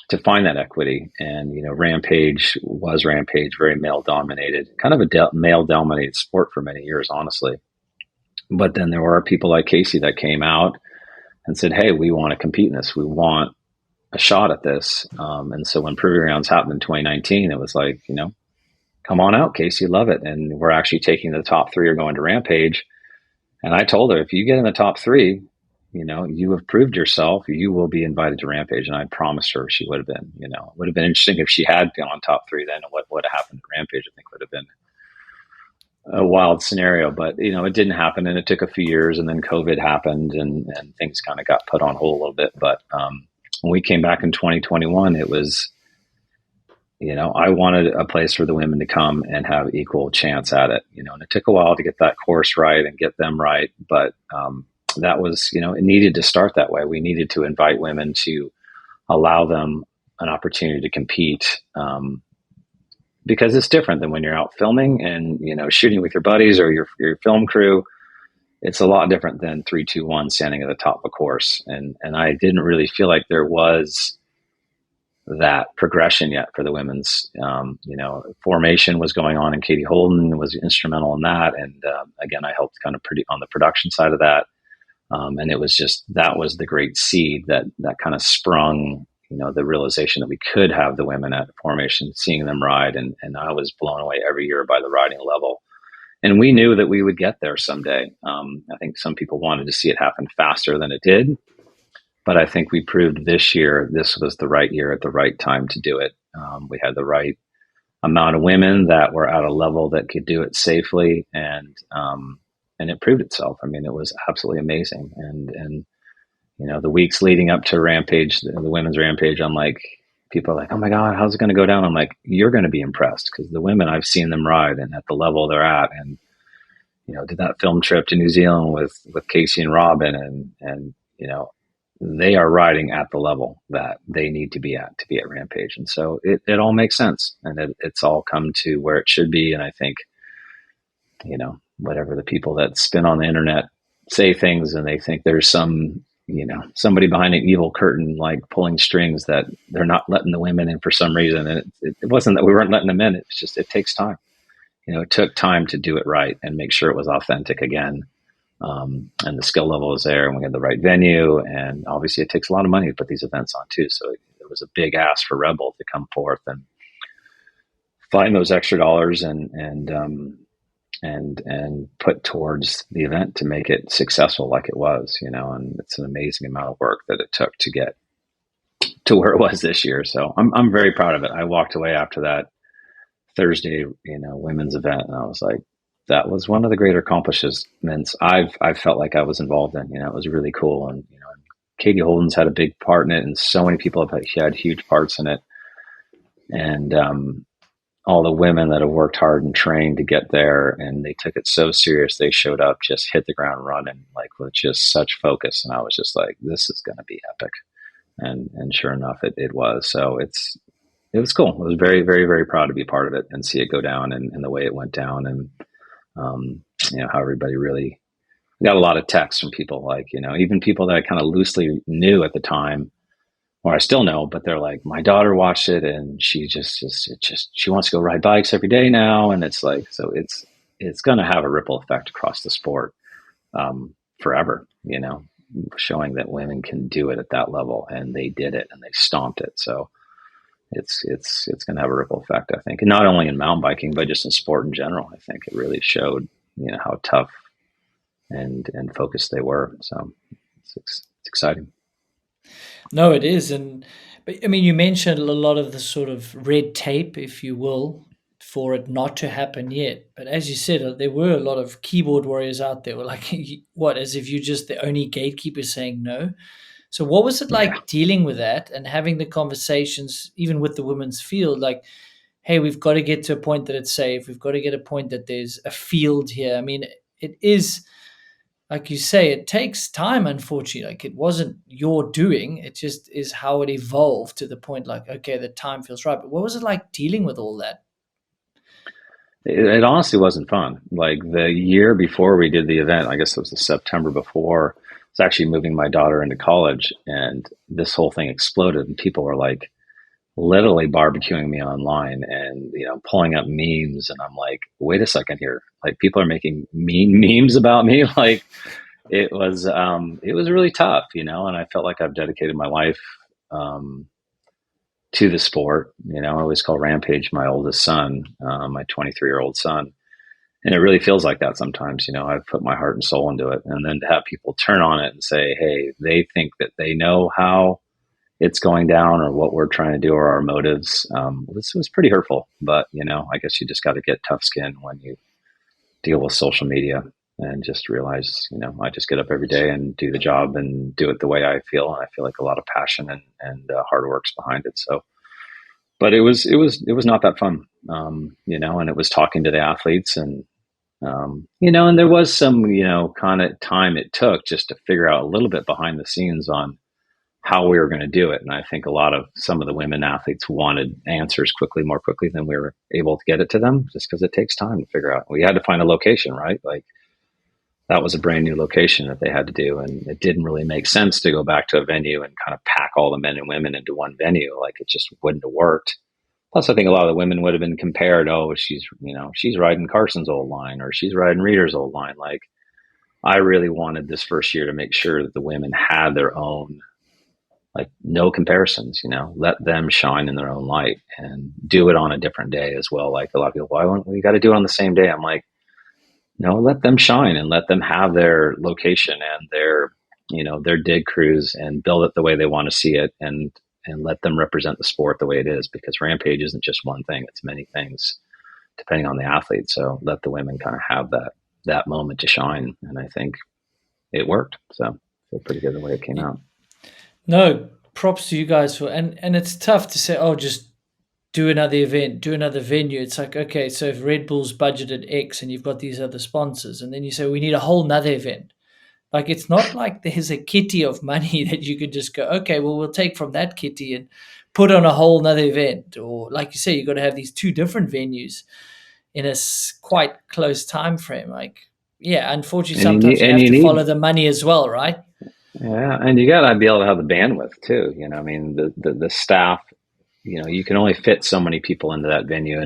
to find that equity. And, Rampage was very male dominated, kind of a male dominated sport for many years, honestly. But then there were people like Casey that came out and said, hey, we want to compete in this. We want a shot at this. And so when Proving Grounds happened in 2019, it was like, come on out, Casey, love it. And we're actually taking the top 3 are going to Rampage. And I told her, if you get in the top 3, you have proved yourself, you will be invited to Rampage. And I promised her she would have been, it would have been interesting if she had gone top 3, then what would have happened to Rampage, I think would have been a wild scenario. But, it didn't happen, and it took a few years, and then COVID happened, and things kind of got put on hold a little bit. But when we came back in 2021, it was, I wanted a place for the women to come and have equal chance at it, and it took a while to get that course right and get them right. But that was, it needed to start that way. We needed to invite women to allow them an opportunity to compete because it's different than when you're out filming and, shooting with your buddies or your film crew. It's a lot different than 3, 2, 1 standing at the top of a course. And I didn't really feel like there was that progression yet for the women's. Formation was going on, and Katie Holden was instrumental in that. And again, I helped kind of on the production side of that. And it was just, that was the great seed that kind of sprung, the realization that we could have the women at formation, seeing them ride. And I was blown away every year by the riding level. And we knew that we would get there someday. I think some people wanted to see it happen faster than it did. But I think we proved this year, this was the right year at the right time to do it. We had the right amount of women that were at a level that could do it safely. And it proved itself. I mean, it was absolutely amazing. And the weeks leading up to Rampage, the women's Rampage, I'm like, people are like, oh my God, how's it going to go down? I'm like, you're going to be impressed, because the women, I've seen them ride and at the level they're at. And, did that film trip to New Zealand with Casey and Robin, and they are riding at the level that they need to be at Rampage. And so it all makes sense, and it's all come to where it should be. And I think, whatever the people that spin on the internet say things, and they think there's somebody behind an evil curtain, like pulling strings, that they're not letting the women in for some reason. And it wasn't that we weren't letting them in. It's just, it takes time. It took time to do it right and make sure it was authentic again. And the skill level was there, and we had the right venue. And obviously it takes a lot of money to put these events on too. So it was a big ask for Red Bull to come forth and find those extra dollars and put towards the event to make it successful like it was, and it's an amazing amount of work that it took to get to where it was this year. So I'm very proud of it. I walked away after that Thursday, women's event, and I was like, that was one of the greater accomplishments I've felt like I was involved in. It was really cool. And, Katie Holden's had a big part in it, and so many people have had huge parts in it. And, all the women that have worked hard and trained to get there, and they took it so serious. They showed up, just hit the ground running, like with just such focus. And I was just like, this is going to be epic. And sure enough, it was. So it was cool. I was very, very, very proud to be part of it and see it go down and the way it went down. And, how everybody really got a lot of texts from people, like, even people that I kind of loosely knew at the time, or I still know, but they're like, my daughter watched it and she she wants to go ride bikes every day now. And it's like, so it's going to have a ripple effect across the sport, forever, showing that women can do it at that level, and they did it and they stomped it. So it's going to have a ripple effect, I think, and not only in mountain biking, but just in sport in general. I think it really showed, how tough and focused they were. So it's exciting. No, it is. But I mean, you mentioned a lot of the sort of red tape, if you will, for it not to happen yet. But as you said, there were a lot of keyboard warriors out there. Were like, what, as if you're just the only gatekeeper saying no. So what was it like dealing with that and having the conversations, even with the women's field, like, hey, we've got to get to a point that it's safe. We've got to get a point that there's a field here. I mean, it is, like you say, it takes time, unfortunately. Like, it wasn't your doing. It just is how it evolved to the point, like, okay, the time feels right. But what was it like dealing with all that? It honestly wasn't fun. Like, the year before we did the event, I guess it was the September before, I was actually moving my daughter into college, and this whole thing exploded, and people were like literally barbecuing me online and, pulling up memes. And I'm like, wait a second here. Like, people are making mean memes about me. Like, it was really tough, and I felt like I've dedicated my life, to the sport. I always call Rampage my oldest son, my 23-year-old son. And it really feels like that sometimes. I've put my heart and soul into it. And then to have people turn on it and say, hey, they think that they know how it's going down or what we're trying to do or our motives, this was pretty hurtful. But, I guess you just got to get tough skin when you deal with social media and just realize, I just get up every day and do the job and do it the way I feel. And I feel like a lot of passion and hard work's behind it. So, but it was not that fun, and it was talking to the athletes and, and there was some, kind of time it took just to figure out a little bit behind the scenes on how we were going to do it. And I think some of the women athletes wanted answers more quickly than we were able to get it to them, just because it takes time to figure out. We had to find a location, right? Like, that was a brand new location that they had to do. And it didn't really make sense to go back to a venue and kind of pack all the men and women into one venue. Like, it just wouldn't have worked. Plus, I think a lot of the women would have been compared. Oh, she's riding Carson's old line, or she's riding Reeder's old line. Like, I really wanted this first year to make sure that the women had their own, like, no comparisons, let them shine in their own light and do it on a different day as well. Like, a lot of people, why don't we got to do it on the same day? I'm like, no, let them shine and let them have their location and their dig crews and build it the way they want to see it, and let them represent the sport the way it is, because Rampage isn't just one thing, it's many things depending on the athlete. So let the women kind of have that moment to shine. And I think it worked. So I feel pretty good the way it came out. No, props to you guys and it's tough to say, oh, just do another event, do another venue. It's like, okay, so if Red Bull's budgeted X and you've got these other sponsors, and then you say we need a whole nother event. Like, it's not like there's a kitty of money that you could just go, okay, well, we'll take from that kitty and put on a whole nother event. Or like you say, you've got to have these two different venues in a quite close time frame. Like, yeah, unfortunately, sometimes you have to follow the money as well, right? Yeah, and you got to be able to have the bandwidth too. I mean, the staff, you can only fit so many people into that venue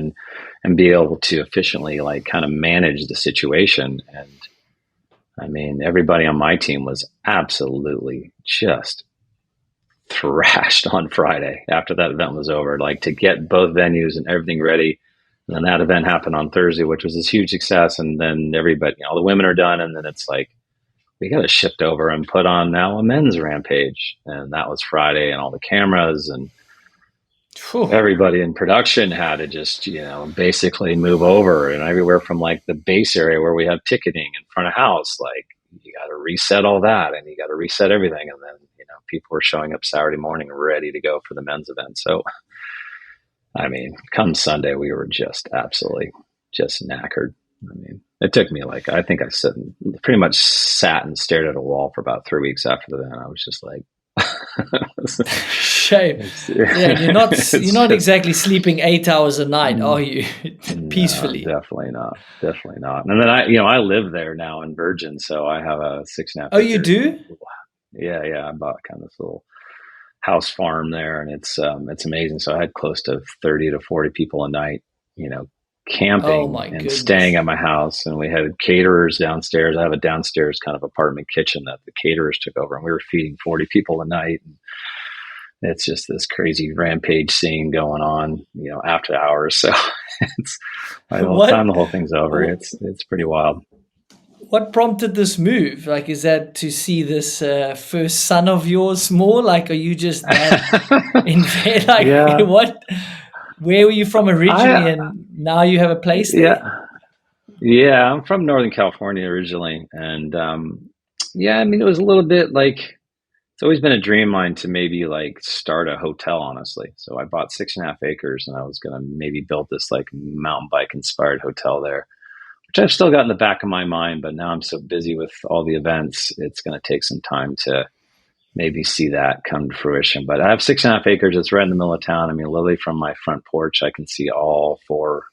and be able to efficiently, like, kind of manage the situation. And I mean, everybody on my team was absolutely just thrashed on Friday after that event was over, like, to get both venues and everything ready. And then that event happened on Thursday, which was this huge success. And then everybody, all the women are done. And then it's like, we got to shift over and put on now a men's Rampage. And that was Friday, and all the cameras and everybody in production had to just, basically move over. And everywhere from, like, the base area where we have ticketing in front of house, like, you got to reset all that, and you got to reset everything. And then, people were showing up Saturday morning ready to go for the men's event. So, I mean, come Sunday, we were just absolutely just knackered. I mean, it took me, like, I think I pretty much sat and stared at a wall for about 3 weeks after the event. I was just like, shame. Yeah, you're not exactly sleeping 8 hours a night, are you? Peacefully. No, definitely not. And then I live there now in Virgin, so I have a 6.5. Oh, you do? Yeah. I bought kind of this little house farm there, and it's amazing. So I had close to 30 to 40 people a night, camping and staying at my house. And we had caterers downstairs. I have a downstairs kind of apartment kitchen that the caterers took over, and we were feeding 40 people a night. And it's just this crazy Rampage scene going on, after hours. So by the time the whole thing's over, it's pretty wild. What prompted this move? Like, is that to see this first son of yours more? Like, are you just that in there? Like, yeah. What? Where were you from originally, and now you have a place there? Yeah, I'm from Northern California originally, and I mean, it was a little bit like, it's always been a dream of mine to maybe, like, start a hotel, honestly. So I bought 6.5 acres, and I was going to maybe build this, like, mountain bike inspired hotel there, which I've still got in the back of my mind. But now I'm so busy with all the events, it's going to take some time to maybe see that come to fruition. But I have 6.5 acres. It's right in the middle of town. I mean, literally from my front porch, I can see all 4,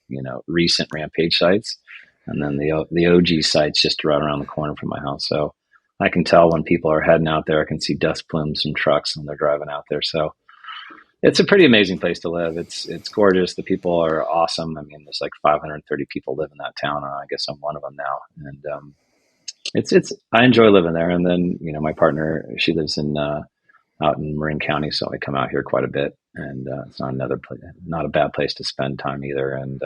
recent Rampage sites. And then the OG sites just right around the corner from my house. So I can tell when people are heading out there. I can see dust plumes from trucks when they're driving out there. So it's a pretty amazing place to live. It's gorgeous. The people are awesome. I mean, there's like 530 people live in that town. And I guess I'm one of them now. And I enjoy living there. And then, my partner, she lives out in Marin County. So I come out here quite a bit, and it's not a bad place to spend time either. And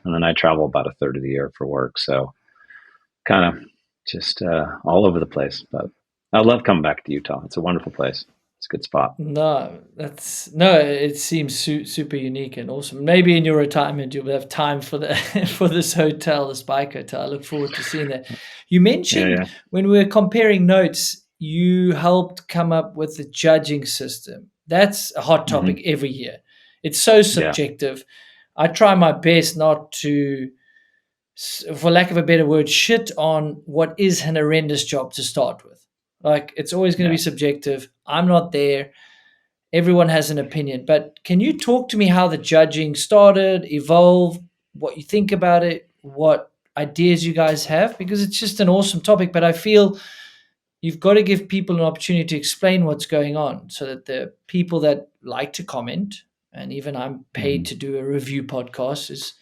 then I travel about a third of the year for work. So kind of just all over the place, but I love coming back to Utah. It's a wonderful place. It's a good spot. It seems super unique and awesome. Maybe in your retirement you'll have time for this hotel, this bike hotel. I look forward to seeing that. You mentioned when we were comparing notes, you helped come up with the judging system. That's a hot topic every year. It's so subjective. I try my best not to, for lack of a better word, shit on what is an horrendous job to start with. Like, it's always going to be subjective. I'm not there. Everyone has an opinion. But can you talk to me how the judging started, evolved, what you think about it, what ideas you guys have? Because it's just an awesome topic, but I feel you've got to give people an opportunity to explain what's going on so that the people that like to comment, and even I'm paid Mhm. to do a review podcast, is,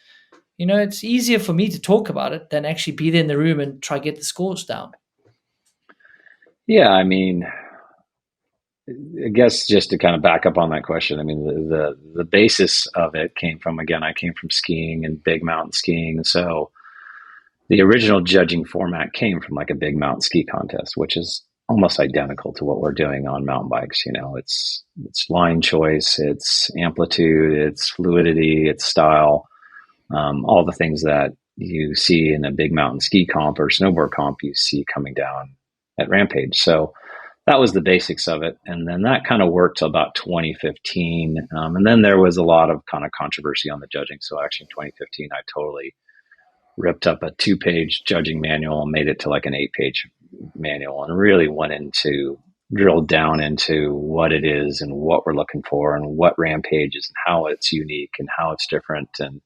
it's easier for me to talk about it than actually be there in the room and try get the scores down. Yeah, I mean, I guess just to kind of back up on that question, I mean, the basis of it came from, again, I came from skiing and big mountain skiing. So the original judging format came from like a big mountain ski contest, which is almost identical to what we're doing on mountain bikes. It's line choice, it's amplitude, it's fluidity, it's style, all the things that you see in a big mountain ski comp or snowboard comp, you see coming down at Rampage. So that was the basics of it. And then that kind of worked till about 2015. And then there was a lot of kind of controversy on the judging. So actually in 2015, I totally ripped up a 2-page judging manual and made it to like an 8-page manual and really went into drilled down into what it is and what we're looking for and what Rampage is and how it's unique and how it's different. And,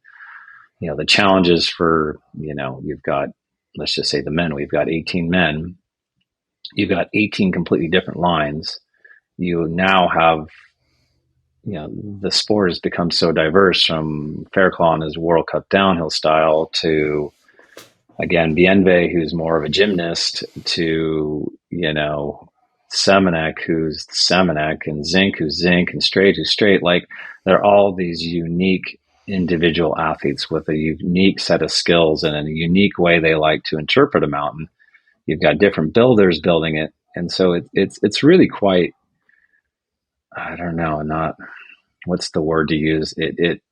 the challenges for, you've got, let's just say the men, we've got 18 men. You've got 18 completely different lines. You now have, the sport has become so diverse from Fairclaw and his World Cup downhill style to, again, Bienve, who's more of a gymnast, to, Semenek, who's Semenek, and Zink, who's Zink, and Straight, who's Straight. Like, they're all these unique individual athletes with a unique set of skills and a unique way they like to interpret a mountain. You've got different builders building it. And so it's really quite, I don't know, not, what's the word to use? It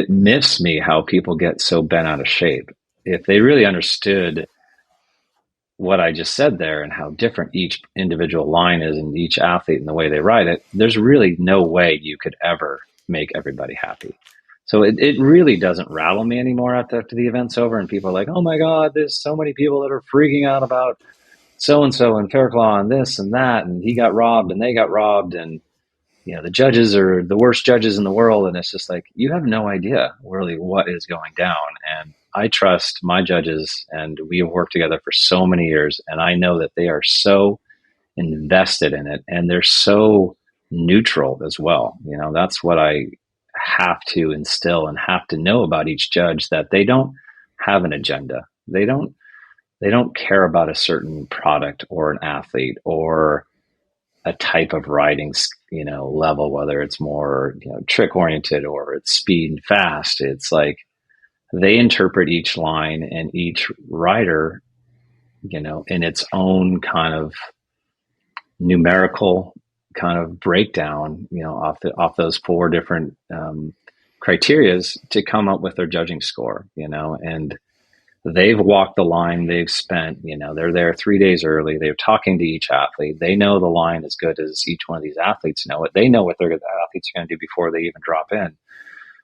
miffs me how people get so bent out of shape. If they really understood what I just said there and how different each individual line is and each athlete and the way they ride it, there's really no way you could ever make everybody happy. So it really doesn't rattle me anymore after the event's over and people are like, oh my God, there's so many people that are freaking out about so-and-so and Fairclaw and this and that, and he got robbed and they got robbed, and the judges are the worst judges in the world. And it's just like, you have no idea really what is going down. And I trust my judges, and we have worked together for so many years, and I know that they are so invested in it, and they're so neutral as well. That's what I have to instill and have to know about each judge, that they don't have an agenda. They don't care about a certain product or an athlete or a type of riding, level, whether it's more, trick oriented or it's speed and fast. It's like they interpret each line and each rider, in its own kind of numerical kind of breakdown, off those 4 different criterias to come up with their judging score, and they've walked the line. They've spent, they're there 3 days early. They're talking to each athlete. They know the line as good as each one of these athletes know it. They know what the athletes are going to do before they even drop in,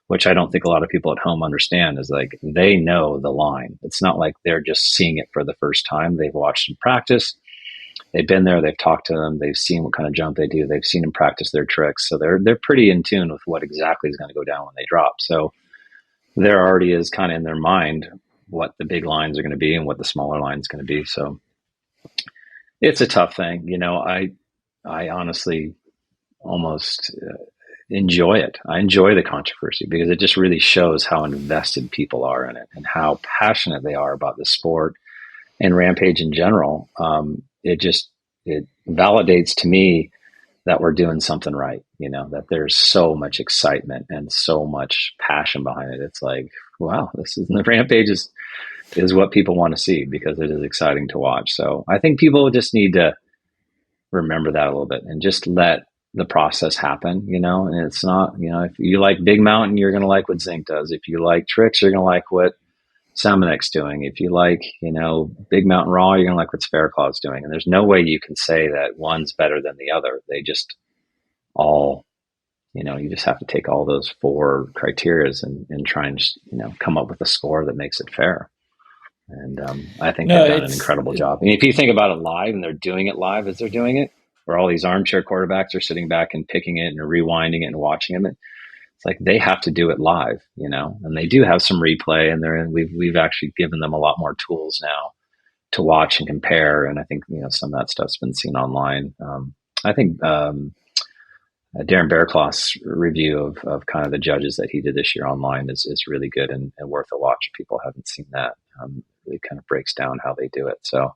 which I don't think a lot of people at home understand, is like, they know the line. It's not like they're just seeing it for the first time. They've watched them practice. They've been there. They've talked to them. They've seen what kind of jump they do. They've seen them practice their tricks. So they're pretty in tune with what exactly is going to go down when they drop. So there already is kind of in their mind what the big lines are going to be and what the smaller line is going to be. So it's a tough thing. I honestly almost enjoy it. I enjoy the controversy because it just really shows how invested people are in it and how passionate they are about the sport and Rampage in general. It validates to me that we're doing something right, that there's so much excitement and so much passion behind it. It's like, wow, the Rampage is what people want to see because it is exciting to watch. So I think people just need to remember that a little bit and just let the process happen, and it's not, if you like Big Mountain, you're going to like what Zink does. If you like tricks, you're going to like what Samanek's doing. If you like, Big Mountain Raw, you're going to like what Fairclaw's doing. And there's no way you can say that one's better than the other. They just all, you just have to take all those 4 criterias and try and, come up with a score that makes it fair. And I think No, they've done an incredible job. And if you think about it live and they're doing it live as they're doing it, where all these armchair quarterbacks are sitting back and picking it and rewinding it and watching them. It's like they have to do it live, and they do have some replay, and we've actually given them a lot more tools now to watch and compare. And I think some of that stuff's been seen online. I think Darren Bearcloth's review of kind of the judges that he did this year online is really good and worth a watch if people haven't seen that. It kind of breaks down how they do it. So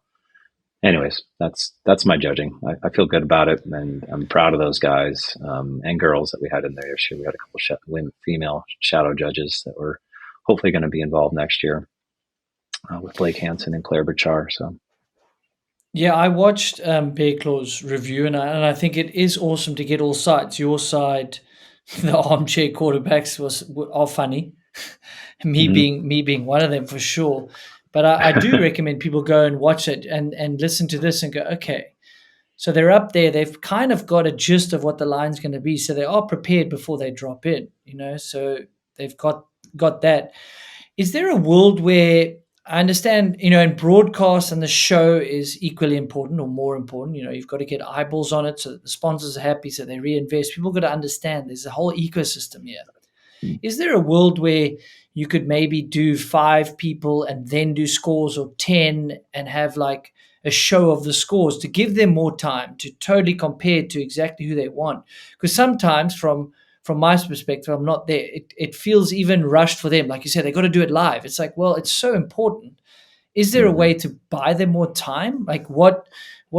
anyways, that's my judging. I feel good about it, and I'm proud of those guys and girls that we had in there this year. We had a couple female shadow judges that were hopefully going to be involved next year with Blake Hansen and Claire Bachar. So Yeah, I watched Bearclaw's review, and I think it is awesome to get all sides. Your side, the armchair quarterbacks are funny. Me being one of them for sure. But I do recommend people go and watch it and listen to this and go, okay, so they're up there. They've kind of got a gist of what the line's going to be, so they are prepared before they drop in. So they've got that. Is there a world where I understand, in broadcast and the show is equally important or more important, you've got to get eyeballs on it so that the sponsors are happy, so they reinvest. People got to understand there's a whole ecosystem here. Is there a world where you could maybe do 5 people and then do scores, or 10 and have like a show of the scores to give them more time to totally compare to exactly who they want? Because sometimes from my perspective, I'm not there. It feels even rushed for them. Like you said, they got to do it live. It's like, well, it's so important. Is there a way to buy them more time? Like what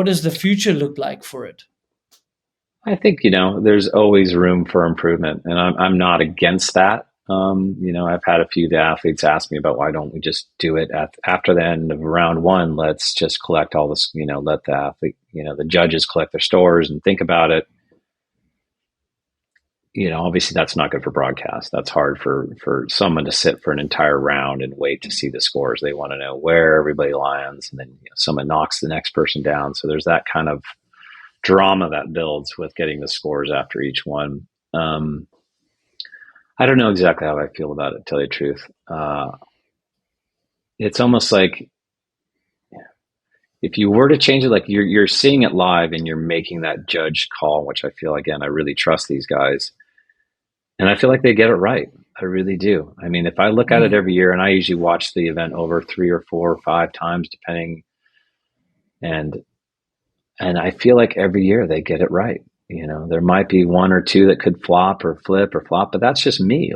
does the future look like for it? I think, there's always room for improvement, and I'm not against that. I've had a few of the athletes ask me about why don't we just do it after the end of round 1, let's just collect all this, let the athlete, the judges collect their scores and think about it. Obviously that's not good for broadcast. That's hard for someone to sit for an entire round and wait to see the scores. They want to know where everybody lands, and then someone knocks the next person down. So there's that kind of drama that builds with getting the scores after each one. I don't know exactly how I feel about it, to tell you the truth. It's almost like if you were to change it, like you're seeing it live and you're making that judge call, which I feel, again, I really trust these guys. And I feel like they get it right. I really do. I mean, if I look at it every year, and I usually watch the event over 3 or 4 or 5 times, depending. And I feel like every year they get it right. There might be 1 or 2 that could flop or flip or flop, but that's just me.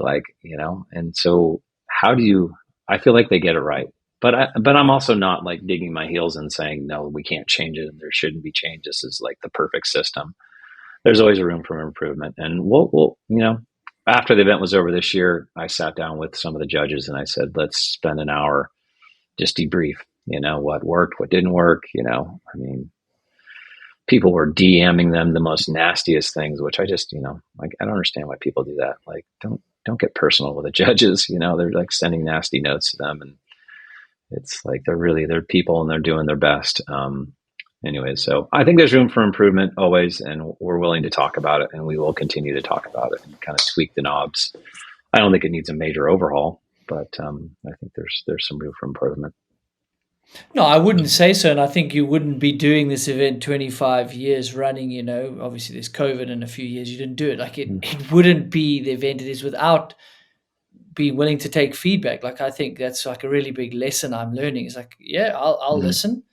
And so I feel like they get it right, but I'm also not like digging my heels and saying, no, we can't change it and there shouldn't be change. This is like the perfect system. There's always a room for improvement. And we'll after the event was over this year, I sat down with some of the judges and I said, let's spend an hour, just debrief, what worked, what didn't work. I mean, people were DMing them the most nastiest things, which I just, like, I don't understand why people do that. Like, don't get personal with the judges. They're like sending nasty notes to them, and it's like they're people and they're doing their best. Anyway, so I think there's room for improvement always, and we're willing to talk about it, and we will continue to talk about it and kind of tweak the knobs. I don't think it needs a major overhaul, but I think there's some room for improvement. No, I wouldn't say so. And I think you wouldn't be doing this event 25 years running, obviously there's COVID and a few years you didn't do it. Like it wouldn't be the event it is without being willing to take feedback. Like, I think that's like a really big lesson I'm learning. It's like, yeah, I'll listen.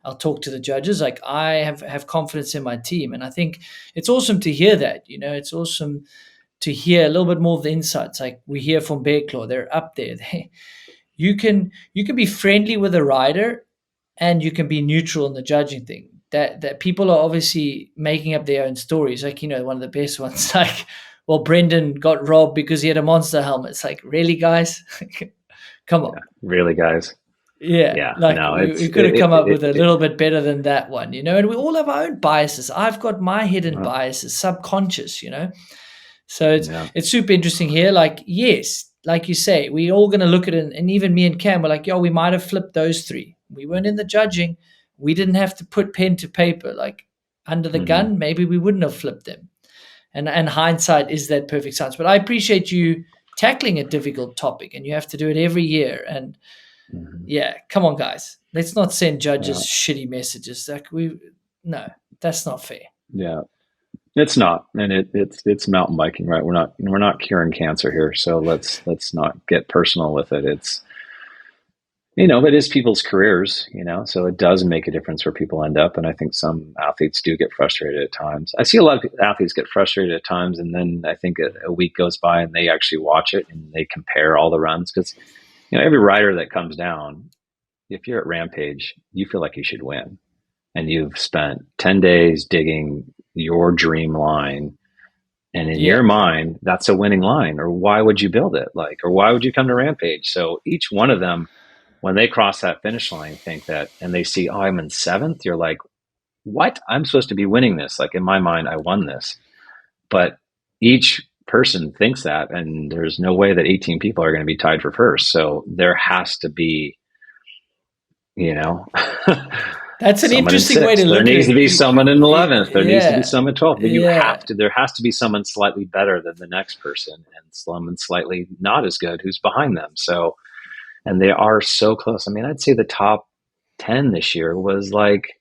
I'll talk to the judges. Like, I have confidence in my team. And I think it's awesome to hear that, it's awesome to hear a little bit more of the insights. Like we hear from Bearclaw, they're up there. You can be friendly with a rider and you can be neutral in the judging thing. That people are obviously making up their own stories. Like, one of the best ones, like, well, Brendan got robbed because he had a Monster helmet. It's like, really, guys? Come on. Yeah, really, guys? Yeah. Like, no, we could have come up with a little bit better than that one, and we all have our own biases. I've got my hidden biases, subconscious, So it's super interesting here. Like, yes, like you say, we're all going to look at it, and even me and Cam were like, yo, we might have flipped those 3. We weren't in the judging. We didn't have to put pen to paper. Like, under the gun, maybe we wouldn't have flipped them. And hindsight is that perfect science. But I appreciate you tackling a difficult topic, and you have to do it every year. And yeah, come on, guys. Let's not send judges shitty messages. Like, no, that's not fair. Yeah. It's not, and it's mountain biking, right? We're not curing cancer here, so let's not get personal with it. It's it is people's careers, so it does make a difference where people end up. And I think some athletes do get frustrated at times. I see a lot of athletes get frustrated at times, and then I think a week goes by and they actually watch it and they compare all the runs because every rider that comes down, if you're at Rampage, you feel like you should win, and you've spent 10 days digging your dream line. And in your Yeah. mind, that's a winning line. Or why would you build it? Or why would you come to Rampage? So each one of them, when they cross that finish line, think that, and they see, oh, I'm in seventh. You're like, what? I'm supposed to be winning this. Like in my mind, I won this. But each person thinks that, and there's no way that 18 people are going to be tied for first. So there has to be, you know, That's an someone in interesting way sixth. to There look at needs to be someone in 11th. There needs to be Yeah. someone in 12th. But Yeah. there has to be someone slightly better than the next person, and someone slightly not as good who's behind them. So, and they are so close. I mean, I'd say the top 10 this year was like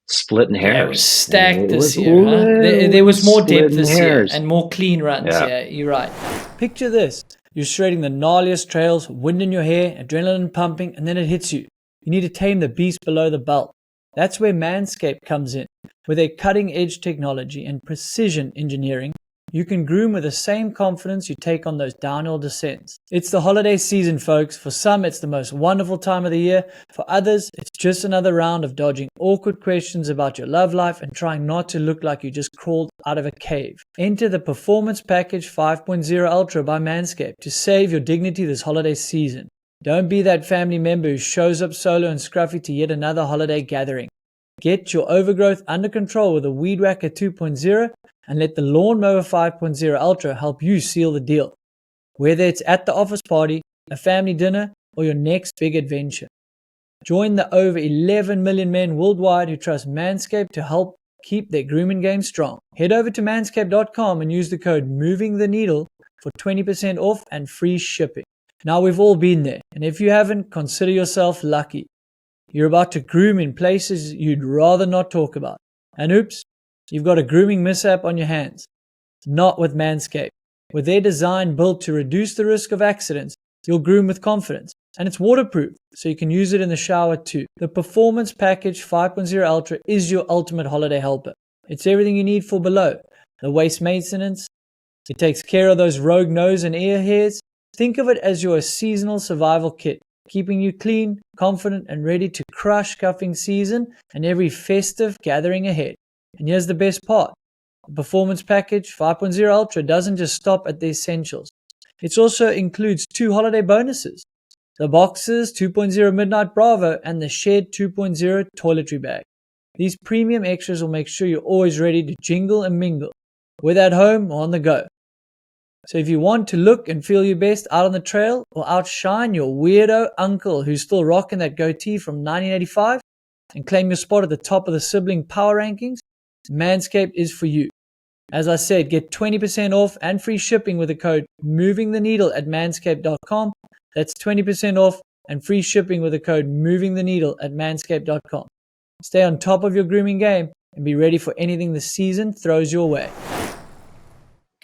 splitting Yeah, it was hairs. stacked It this was year, huh? There was more depth splitting this year hairs. and more clean runs. Yeah. Yeah, you're right. Picture this. You're shredding the gnarliest trails, wind in your hair, adrenaline pumping, and then it hits you. You need to tame the beast below the belt. That's where Manscaped comes in. With their cutting-edge technology and precision engineering, you can groom with the same confidence you take on those downhill descents. It's the holiday season, folks. For some, it's the most wonderful time of the year. For others, it's just another round of dodging awkward questions about your love life and trying not to look like you just crawled out of a cave. Enter the Performance Package 5.0 Ultra by Manscaped to save your dignity this holiday season. Don't be that family member who shows up solo and scruffy to yet another holiday gathering. Get your overgrowth under control with a Weed Whacker 2.0 and let the Lawnmower 5.0 Ultra help you seal the deal. Whether it's at the office party, a family dinner, or your next big adventure. Join the over 11 million men worldwide who trust Manscaped to help keep their grooming game strong. Head over to manscaped.com and use the code MOVINGTHENEEDLE for 20% off and free shipping. Now, we've all been there, and if you haven't, consider yourself lucky. You're about to groom in places you'd rather not talk about. And oops, you've got a grooming mishap on your hands. Not with Manscaped. With their design built to reduce the risk of accidents, you'll groom with confidence. And it's waterproof, so you can use it in the shower too. The Performance Package 5.0 Ultra is your ultimate holiday helper. It's everything you need for below. The waist maintenance. It takes care of those rogue nose and ear hairs. Think of it as your seasonal survival kit, keeping you clean, confident, and ready to crush cuffing season and every festive gathering ahead. And here's the best part. The Performance Package 5.0 Ultra doesn't just stop at the essentials. It also includes 2 holiday bonuses. The Boxers 2.0 Midnight Bravo and the Shed 2.0 Toiletry Bag. These premium extras will make sure you're always ready to jingle and mingle, whether at home or on the go. So if you want to look and feel your best out on the trail or outshine your weirdo uncle who's still rocking that goatee from 1985 and claim your spot at the top of the sibling power rankings, Manscaped is for you. As I said, get 20% off and free shipping with the code MOVINGTHENEEDLE at manscaped.com. That's 20% off and free shipping with the code MOVINGTHENEEDLE at manscaped.com. Stay on top of your grooming game and be ready for anything the season throws your way.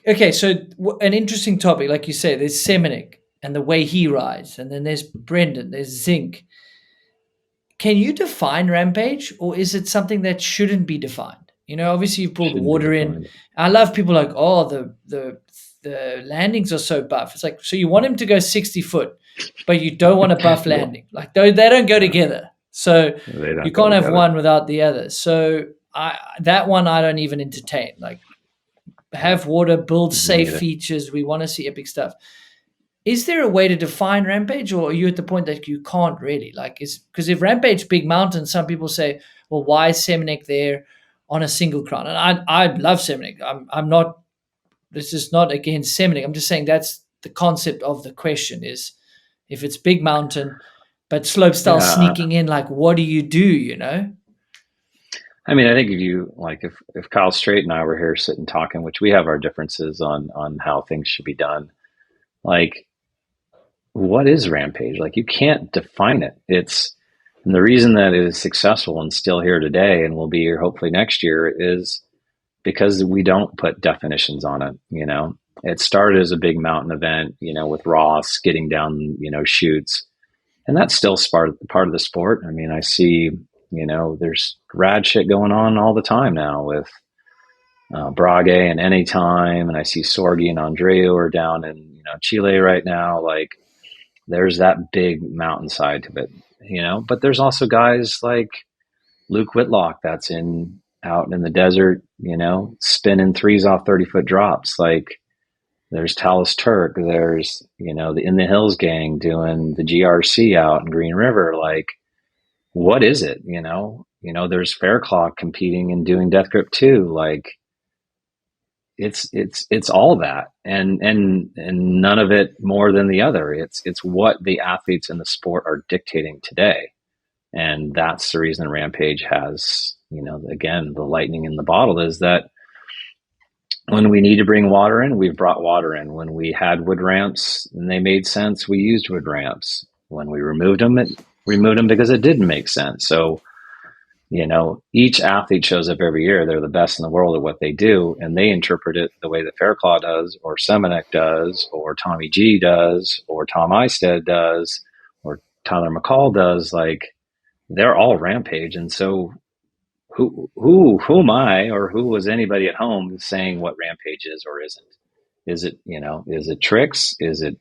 Okay, so an interesting topic, like you say, there's Semenuk and the way he rides, and then there's Brendan, there's Zinc. Can you define Rampage, or is it something that shouldn't be defined? Obviously you've pulled Shouldn't be water in. defined. I love people like, oh, the landings are so buff. It's like, so you want him to go 60 foot, but you don't want a buff landing. Like they don't go together. So you can't have one without the other. So that one I don't even entertain. Like, have water, build safe features. We want to see epic stuff. Is there a way to define Rampage, or are you at the point that you can't really? Because if Rampage big mountain, some people say, well, why is Semenuk there on a single crown? And I love Semenuk. I'm not. This is not against Semenuk. I'm just saying that's the concept of the question is, if it's big mountain, but slopestyle sneaking in, like what do you do? I mean, I think if Kyle Strait and I were here sitting talking, which we have our differences on how things should be done, like what is Rampage? Like you can't define it. And the reason that it is successful and still here today and will be here hopefully next year is because we don't put definitions on it. It started as a big mountain event, with Ross getting down, chutes, and that's still part of the sport. I mean, I see, there's rad shit going on all the time now with Brage and Anytime, and I see Sorgi and Andreu are down in Chile right now. Like, there's that big mountainside to it, But there's also guys like Luke Whitlock that's out in the desert, spinning threes off 30-foot drops. Like, there's Talis Turk, there's the In the Hills gang doing the GRC out in Green River. Like, what is it? There's Faircloth competing and doing Death Grip too. Like, it's all that, and none of it more than the other. It's what the athletes in the sport are dictating today, and that's the reason Rampage has, again, the lightning in the bottle is that when we need to bring water in, we've brought water in. When we had wood ramps and they made sense, we used wood ramps. When we removed them, because it didn't make sense. So, each athlete shows up every year. They're the best in the world at what they do, and they interpret it the way that Fairclaw does, or Semenuk does, or Tommy G does, or Tom Eistead does, or Tyler McCall does. Like, they're all Rampage. And so who am I, or who was anybody at home saying what Rampage is or isn't? Is it tricks? Is it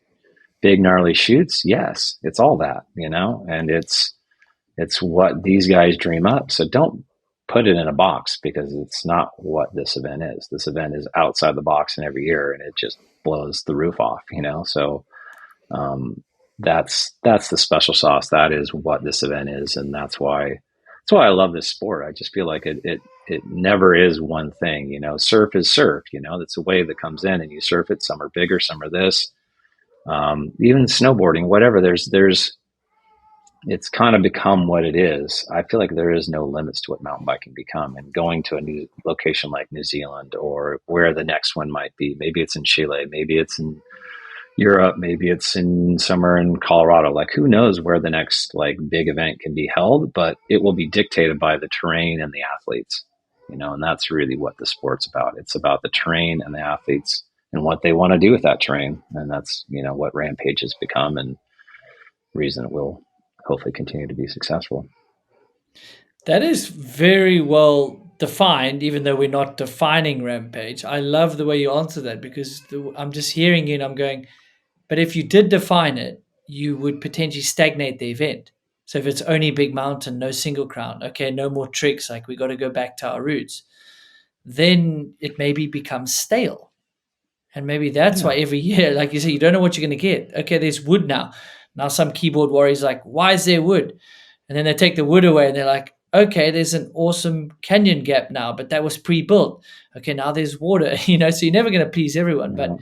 big gnarly shoots? Yes, it's all that, and it's what these guys dream up. So don't put it in a box, because it's not what this event is. This event is outside the box, and every year, and it just blows the roof off, So that's the special sauce. That is what this event is, and that's why I love this sport. I just feel like it never is one thing. Surf is surf. That's a wave that comes in, and you surf it. Some are bigger, some are this. Even snowboarding, whatever. It's kind of become what it is. I feel like there is no limits to what mountain bike can become. And going to a new location like New Zealand, or where the next one might be, maybe it's in Chile, maybe it's in Europe, maybe it's somewhere in Colorado. Like, who knows where the next big event can be held, but it will be dictated by the terrain and the athletes, and that's really what the sport's about. It's about the terrain and the athletes and what they want to do with that terrain. And that's, what Rampage has become, and reason it will hopefully continue to be successful. That is very well defined, even though we're not defining Rampage. I love the way you answer that, because I'm just hearing you and I'm going, but if you did define it, you would potentially stagnate the event. So if it's only big mountain, no single crown, okay, no more tricks, like we got to go back to our roots, then it maybe becomes stale. And maybe that's why every year, like you say, you don't know what you're going to get. Okay, there's wood now. Now some keyboard warriors like, why is there wood? And then they take the wood away and they're like, okay, there's an awesome canyon gap now, but that was pre-built. Okay, now there's water, so you're never going to please everyone. But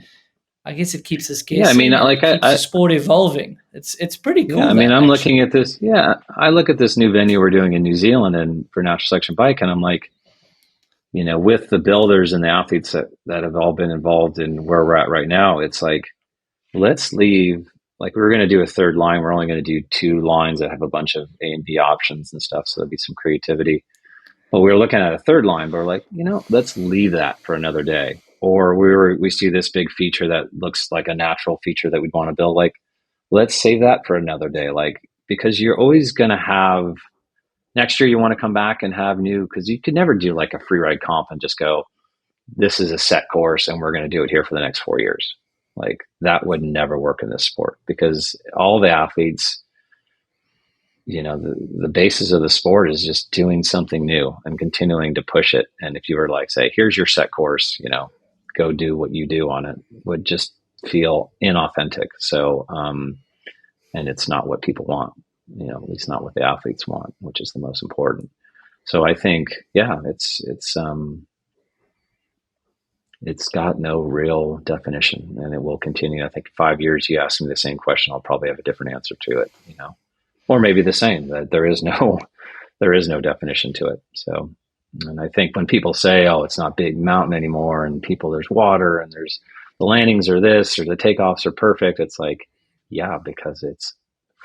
I guess it keeps us guessing. Yeah, I mean, keeps the sport evolving. It's pretty cool. Yeah, I mean, I'm looking at this. Yeah, I look at this new venue we're doing in New Zealand and for Natural Selection Bike, and I'm like, with the builders and the athletes that have all been involved in where we're at right now, it's like, let's leave. Like, we're going to do a third line. We're only going to do 2 lines that have a bunch of A and B options and stuff. So there'll be some creativity. But we were looking at a third line, but we're like, let's leave that for another day. Or we see this big feature that looks like a natural feature that we'd want to build. Like, let's save that for another day. Like, because you're always going to have, next year you want to come back and have new, because you could never do like a free ride comp and just go, this is a set course and we're going to do it here for the next 4 years. Like, that would never work in this sport, because all the athletes, the basis of the sport is just doing something new and continuing to push it. And if you were like, say, here's your set course, go do what you do on it, would just feel inauthentic. So, and it's not what people want, at least not what the athletes want, which is the most important. So I think, it's got no real definition, and it will continue. I think 5 years, you ask me the same question, I'll probably have a different answer to it, or maybe the same, that there is no definition to it. So, and I think when people say, oh, it's not big mountain anymore, and there's water and there's the landings are this, or the takeoffs are perfect. It's like, yeah, because it's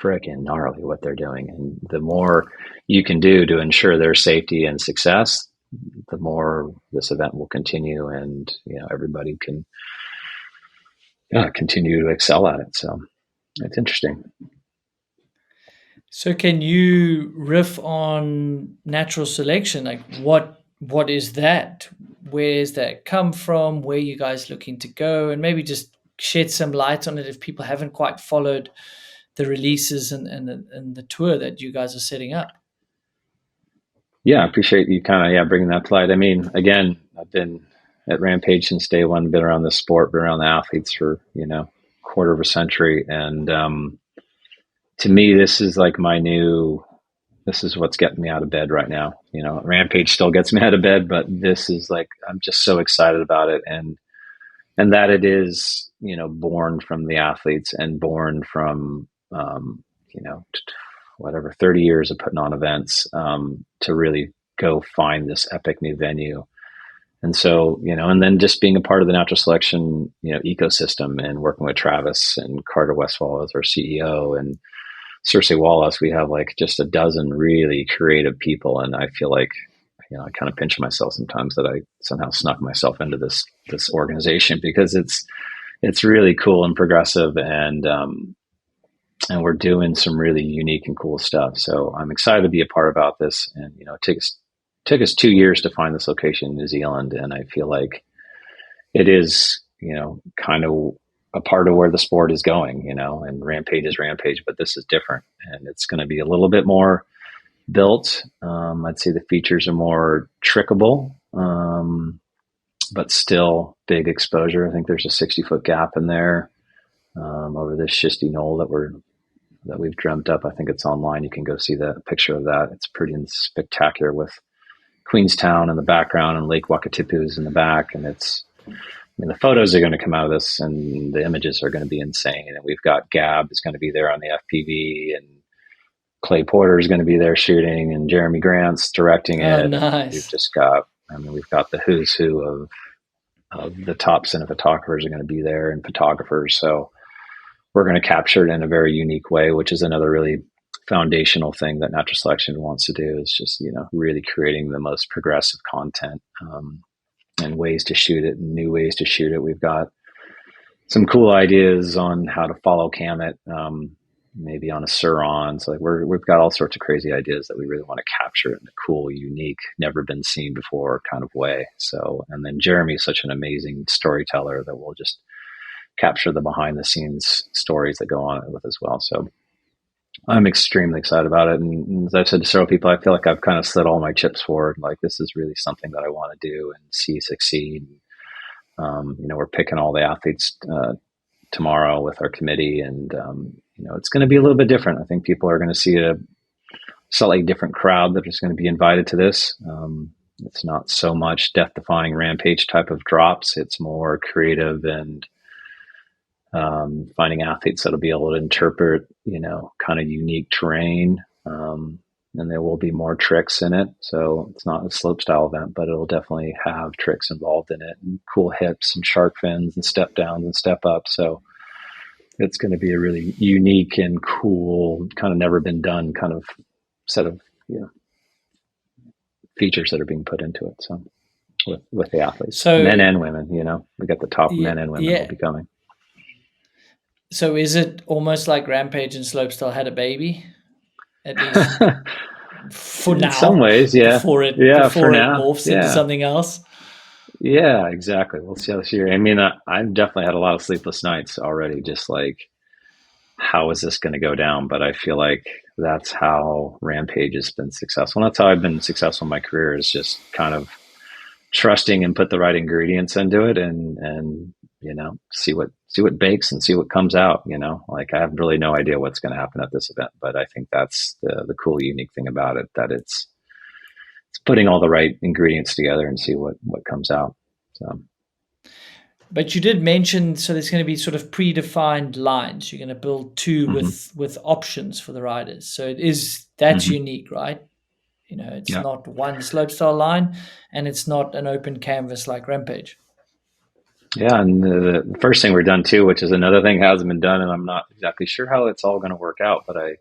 freaking gnarly what they're doing. And the more you can do to ensure their safety and success, the more this event will continue, and everybody can continue to excel at it. So it's interesting. So can you riff on natural selection? Like what is that? Where's that come from? Where you guys looking to go? And maybe just shed some light on it if people haven't quite followed the releases and the tour that you guys are setting up. Yeah, I appreciate you kind of bringing that to light. I mean, again, I've been at Rampage since day one. Been around the sport, been around the athletes for quarter of a century, and to me, this is like this is what's getting me out of bed right now. Rampage still gets me out of bed, but this is like, I'm just so excited about it. And that it is, born from the athletes and born from, whatever, 30 years of putting on events, to really go find this epic new venue. And so, and then just being a part of the natural selection, ecosystem, and working with Travis and Carter Westfall as our CEO, and Cersei Wallace. We have like just a dozen really creative people. And I feel like, I kind of pinch myself sometimes that I somehow snuck myself into this organization, because it's really cool and progressive, and we're doing some really unique and cool stuff. So I'm excited to be a part about this. And, it took us 2 years to find this location in New Zealand. And I feel like it is, kind of a part of where the sport is going, and Rampage is Rampage, but this is different, and it's going to be a little bit more built. I'd say the features are more trickable, but still big exposure. I think there's a 60-foot gap in there, over this schisty knoll that we've dreamt up. I think it's online. You can go see the picture of that. It's pretty spectacular, with Queenstown in the background and Lake Wakatipu's in the back. And the photos are going to come out of this, and the images are going to be insane. And we've got Gab is going to be there on the FPV, and Clay Porter is going to be there shooting, and Jeremy Grant's directing it. Oh, nice. We've got the who's who of the top cinematographers are going to be there, and photographers. So we're going to capture it in a very unique way, which is another really foundational thing that natural selection wants to do, is just, really creating the most progressive content, and ways to shoot it, and new ways to shoot it. We've got some cool ideas on how to follow cam it, maybe on a Sur-On. So we've got all sorts of crazy ideas that we really want to capture in a cool, unique, never been seen before kind of way. So, and then Jeremy's such an amazing storyteller that will just capture the behind the scenes stories that go on with as well. So I'm extremely excited about it. And as I've said to several people, I feel like I've kind of slid all my chips forward. Like, this is really something that I want to do and see succeed. We're picking all the athletes tomorrow with our committee, and it's going to be a little bit different. I think people are going to see a slightly different crowd that is going to be invited to this. It's not so much death-defying Rampage type of drops. It's more creative and finding athletes that'll be able to interpret, kind of unique terrain. And there will be more tricks in it. So it's not a slopestyle event, but it'll definitely have tricks involved in it, and cool hips and shark fins and step downs and step ups. So it's going to be a really unique and cool, kind of never been done kind of set of, features that are being put into it. So with the athletes, so men and women, we got the top men and women will be coming. So is it almost like Rampage and slopestyle had a baby? At least for now. In some ways, yeah. Before it morphs into something else. Yeah, exactly. We'll see how this year. I mean, I've definitely had a lot of sleepless nights already, just like, how is this going to go down? But I feel like that's how Rampage has been successful. And that's how I've been successful in my career, is just kind of trusting and put the right ingredients into it, and see what bakes and see what comes out. Like, I have really no idea what's going to happen at this event, but I think that's the cool, unique thing about it, that it's putting all the right ingredients together and see what comes out. So. But you did mention, so there's going to be sort of predefined lines. You're going to build two with options for the riders. So that's unique, right? It's not one slopestyle line, and it's not an open canvas like Rampage. Yeah, and the first thing we're done too, which is another thing hasn't been done, and I'm not exactly sure how it's all going to work out, but I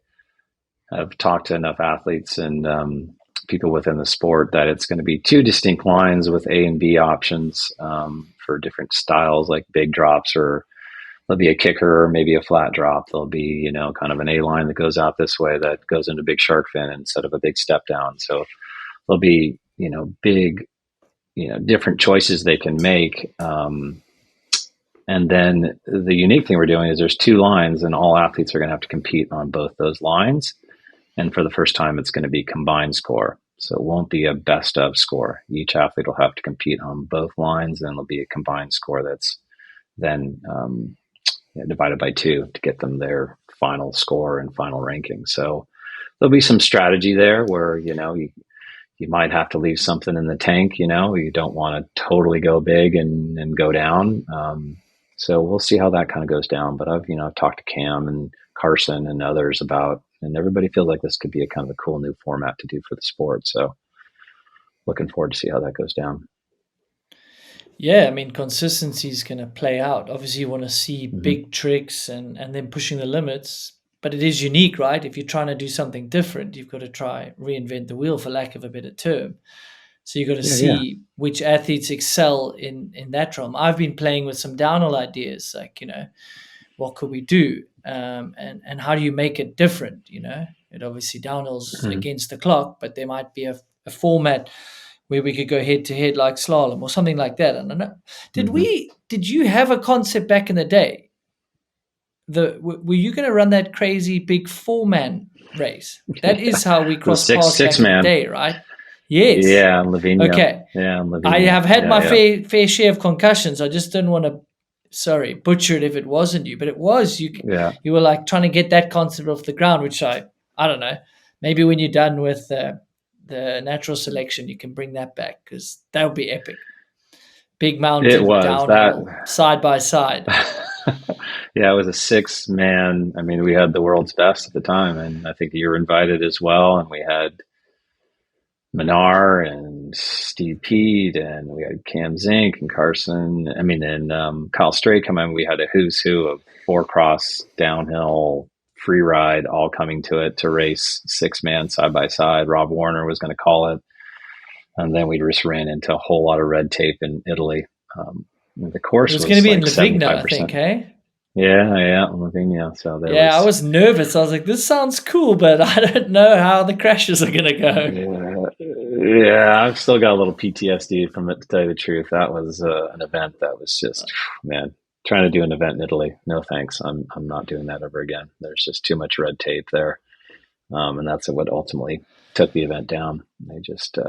have talked to enough athletes and people within the sport that it's going to be two distinct lines with A and B options for different styles, like big drops, or there'll be a kicker or maybe a flat drop. There'll be, kind of an A line that goes out this way that goes into big shark fin instead of a big step down. So there'll be, big, different choices they can make. And then the unique thing we're doing is there's two lines, and all athletes are going to have to compete on both those lines. And for the first time, it's going to be combined score. So it won't be a best of score. Each athlete will have to compete on both lines, and it'll be a combined score that's then divided by 2 to get them their final score and final ranking. So there'll be some strategy there where, you might have to leave something in the tank. You don't want to totally go big and go down. So we'll see how that kind of goes down. But I've talked to Cam and Carson and others about, and everybody feels like this could be a kind of a cool new format to do for the sport. So looking forward to see how that goes down. Yeah, I mean, consistency is going to play out. Obviously, you want to see big tricks and then pushing the limits. But it is unique, right? If you're trying to do something different, you've got to try reinvent the wheel, for lack of a better term. So you've got to see which athletes excel in that realm. I've been playing with some downhill ideas, like, what could we do? And how do you make it different? It obviously downhill's against the clock, but there might be a format where we could go head to head like slalom or something like that. I don't know. Did you have a concept back in the day? Were you going to run that crazy big 4-man race? That is how we crossed paths back in the day, right? Yes. Yeah, Lavinia. Okay. Yeah, Lavinia. I have had my fair share of concussions. I just didn't want to, butcher it if it wasn't you, but it was you. Yeah. You were like trying to get that concept off the ground, which I don't know. Maybe when you're done with the natural selection, you can bring that back, because that would be epic. Big mountain downhill, side by side. Yeah, it was a 6-man. I mean, we had the world's best at the time, and I think you were invited as well. And we had Minar and Steve Pete, and we had Cam Zink and Carson. I mean, and Kyle Strait come in. We had a who's who of 4-cross, downhill, freeride, all coming to it to race 6-man side by side. Rob Warner was going to call it, and then we just ran into a whole lot of red tape in Italy. The course was going to be like in Livigno, I think, hey? Yeah, Livigno. So I was nervous. I was like, this sounds cool, but I don't know how the crashes are going to go. Yeah, I've still got a little PTSD from it, to tell you the truth. That was an event that was just, man, trying to do an event in Italy. No thanks. I'm not doing that ever again. There's just too much red tape there. And that's what ultimately took the event down. They just...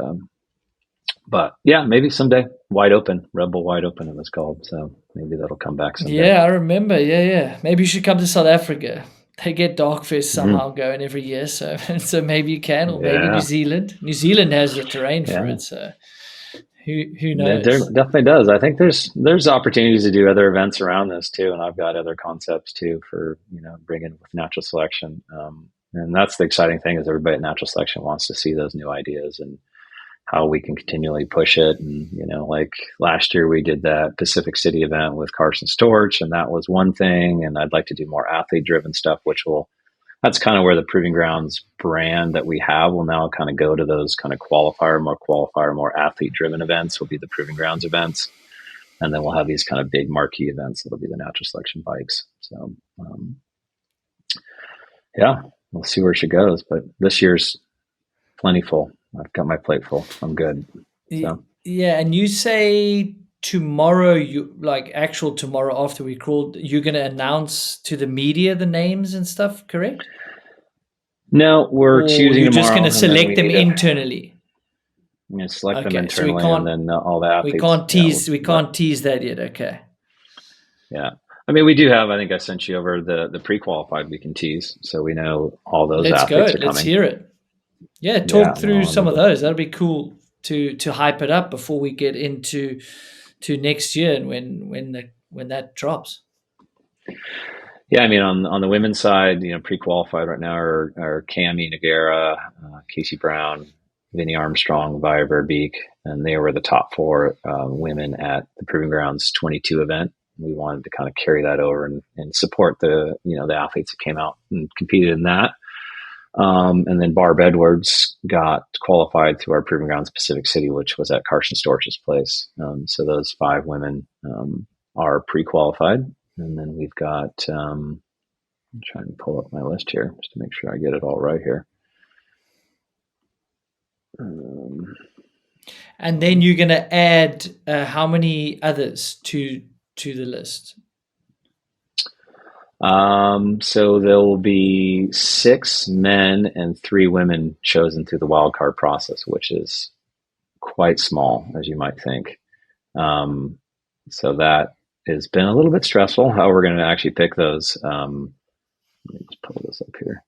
But yeah, maybe someday. Wide Open, Red Bull Wide Open it was called. So maybe that'll come back someday. Yeah, I remember. Yeah. Maybe you should come to South Africa. They get Darkfest somehow going every year. So maybe you can, or maybe New Zealand. New Zealand has the terrain for it. So who knows? It definitely does. I think there's opportunities to do other events around this too. And I've got other concepts too for, bringing with natural selection. And that's the exciting thing, is everybody at natural selection wants to see those new ideas and how we can continually push it. And, like last year we did that Pacific City event with Carson Storch, and that was one thing. And I'd like to do more athlete driven stuff, that's kind of where the Proving Grounds brand that we have will now kind of go to those kind of qualifier, more athlete driven events will be the Proving Grounds events. And then we'll have these kind of big marquee events that'll be the natural selection bikes. So, we'll see where she goes, but this year's plenty full. I've got my plate full. I'm good. So. Yeah, and you say tomorrow, tomorrow after we called, you're going to announce to the media the names and stuff, correct? No, we're choosing. You're just going to select them internally. I'm going to select them internally, and then all the athletes. We can't tease that yet. Okay. Yeah. I mean, we do have, I think I sent you over the pre-qualified we can tease, so we know all those athletes are coming. Let's hear it. Yeah, talk through some of those. That'll be cool to hype it up before we get into next year and when that drops. Yeah, I mean, on the women's side, pre-qualified right now are Cami Noguera, Casey Brown, Vinnie Armstrong, Via Verbeek, and they were the top 4 women at the Proving Grounds 22 event. We wanted to kind of carry that over and support the athletes that came out and competed in that. And then Barb Edwards got qualified through our Proving Grounds Pacific City, which was at Carson Storch's place. So those 5 women are pre-qualified. And then we've got, I'm trying to pull up my list here just to make sure I get it all right here. And then you're going to add how many others to the list? So there will be 6 men and 3 women chosen through the wildcard process, which is quite small, as you might think. So that has been a little bit stressful how we're going to actually pick those. Let me just pull this up here.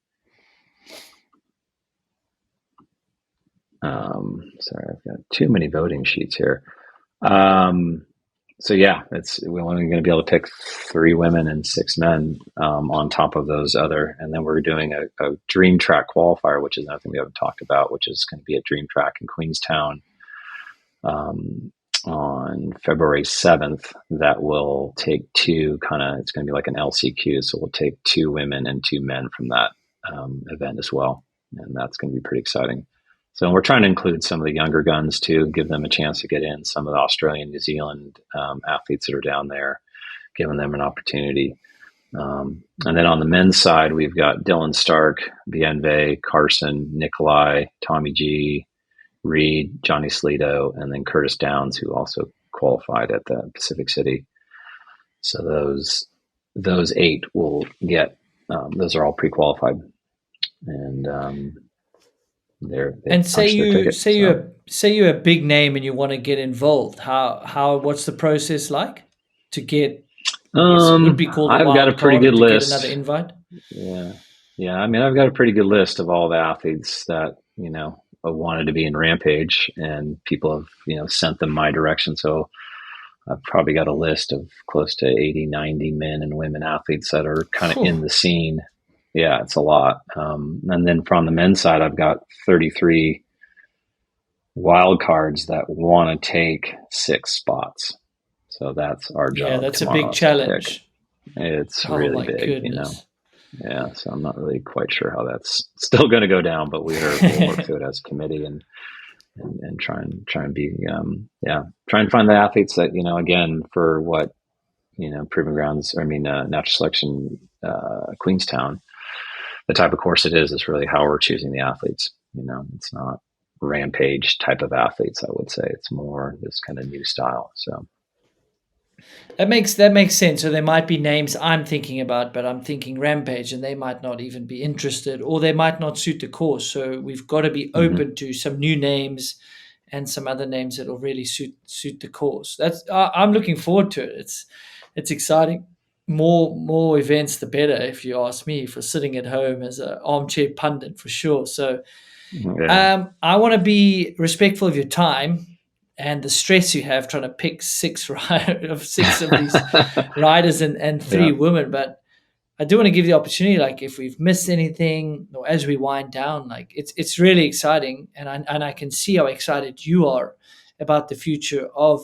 Sorry, I've got too many voting sheets here. So yeah, we're only going to be able to pick 3 women and 6 men on top of those other, and then we're doing a Dream Track qualifier, which is nothing we haven't talked about, which is going to be a Dream Track in Queenstown on February 7th. That will take 2 it's going to be like an LCQ, so we'll take 2 women and 2 men from that event as well, and that's going to be pretty exciting. So we're trying to include some of the younger guns too, give them a chance to get in, some of the Australian, New Zealand athletes that are down there, giving them an opportunity. And then on the men's side, we've got Dylan Stark, Bienve, Carson, Nikolai, Tommy G, Reed, Johnny Slito, and then Curtis Downs, who also qualified at the Pacific City. So those 8 will get, those are all pre-qualified. And say you're a big name and you want to get involved. What's the process like to get? It would be called. I've got a pretty good list. Get another invite. Yeah. I mean, I've got a pretty good list of all the athletes that wanted to be in Rampage, and people have sent them my direction. So I've probably got a list of close to 80, 90 men and women athletes that are kind of in the scene. Yeah, it's a lot. And then from the men's side, I've got 33 wild cards that want to take 6 spots. So that's our job. Yeah, that's a big challenge. It's really big, Yeah, so I'm not really quite sure how that's still going to go down, but we'll work through it as a committee and try and be try and find the athletes that again for what Proving Grounds. Natural Selection Queenstown. The type of course it is really how we're choosing the athletes. It's not Rampage type of athletes. I would say it's more this kind of new style. So that makes sense. So there might be names I'm thinking about, but I'm thinking Rampage, and they might not even be interested, or they might not suit the course. So we've got to be open to some new names and some other names that will really suit the course. I'm looking forward to it. It's exciting. More events, the better, if you ask me, for sitting at home as an armchair pundit, for sure. So I want to be respectful of your time and the stress you have trying to pick 6 of these riders and 3 women. But I do want to give you the opportunity, like if we've missed anything or as we wind down, like it's really exciting. And I can see how excited you are about the future of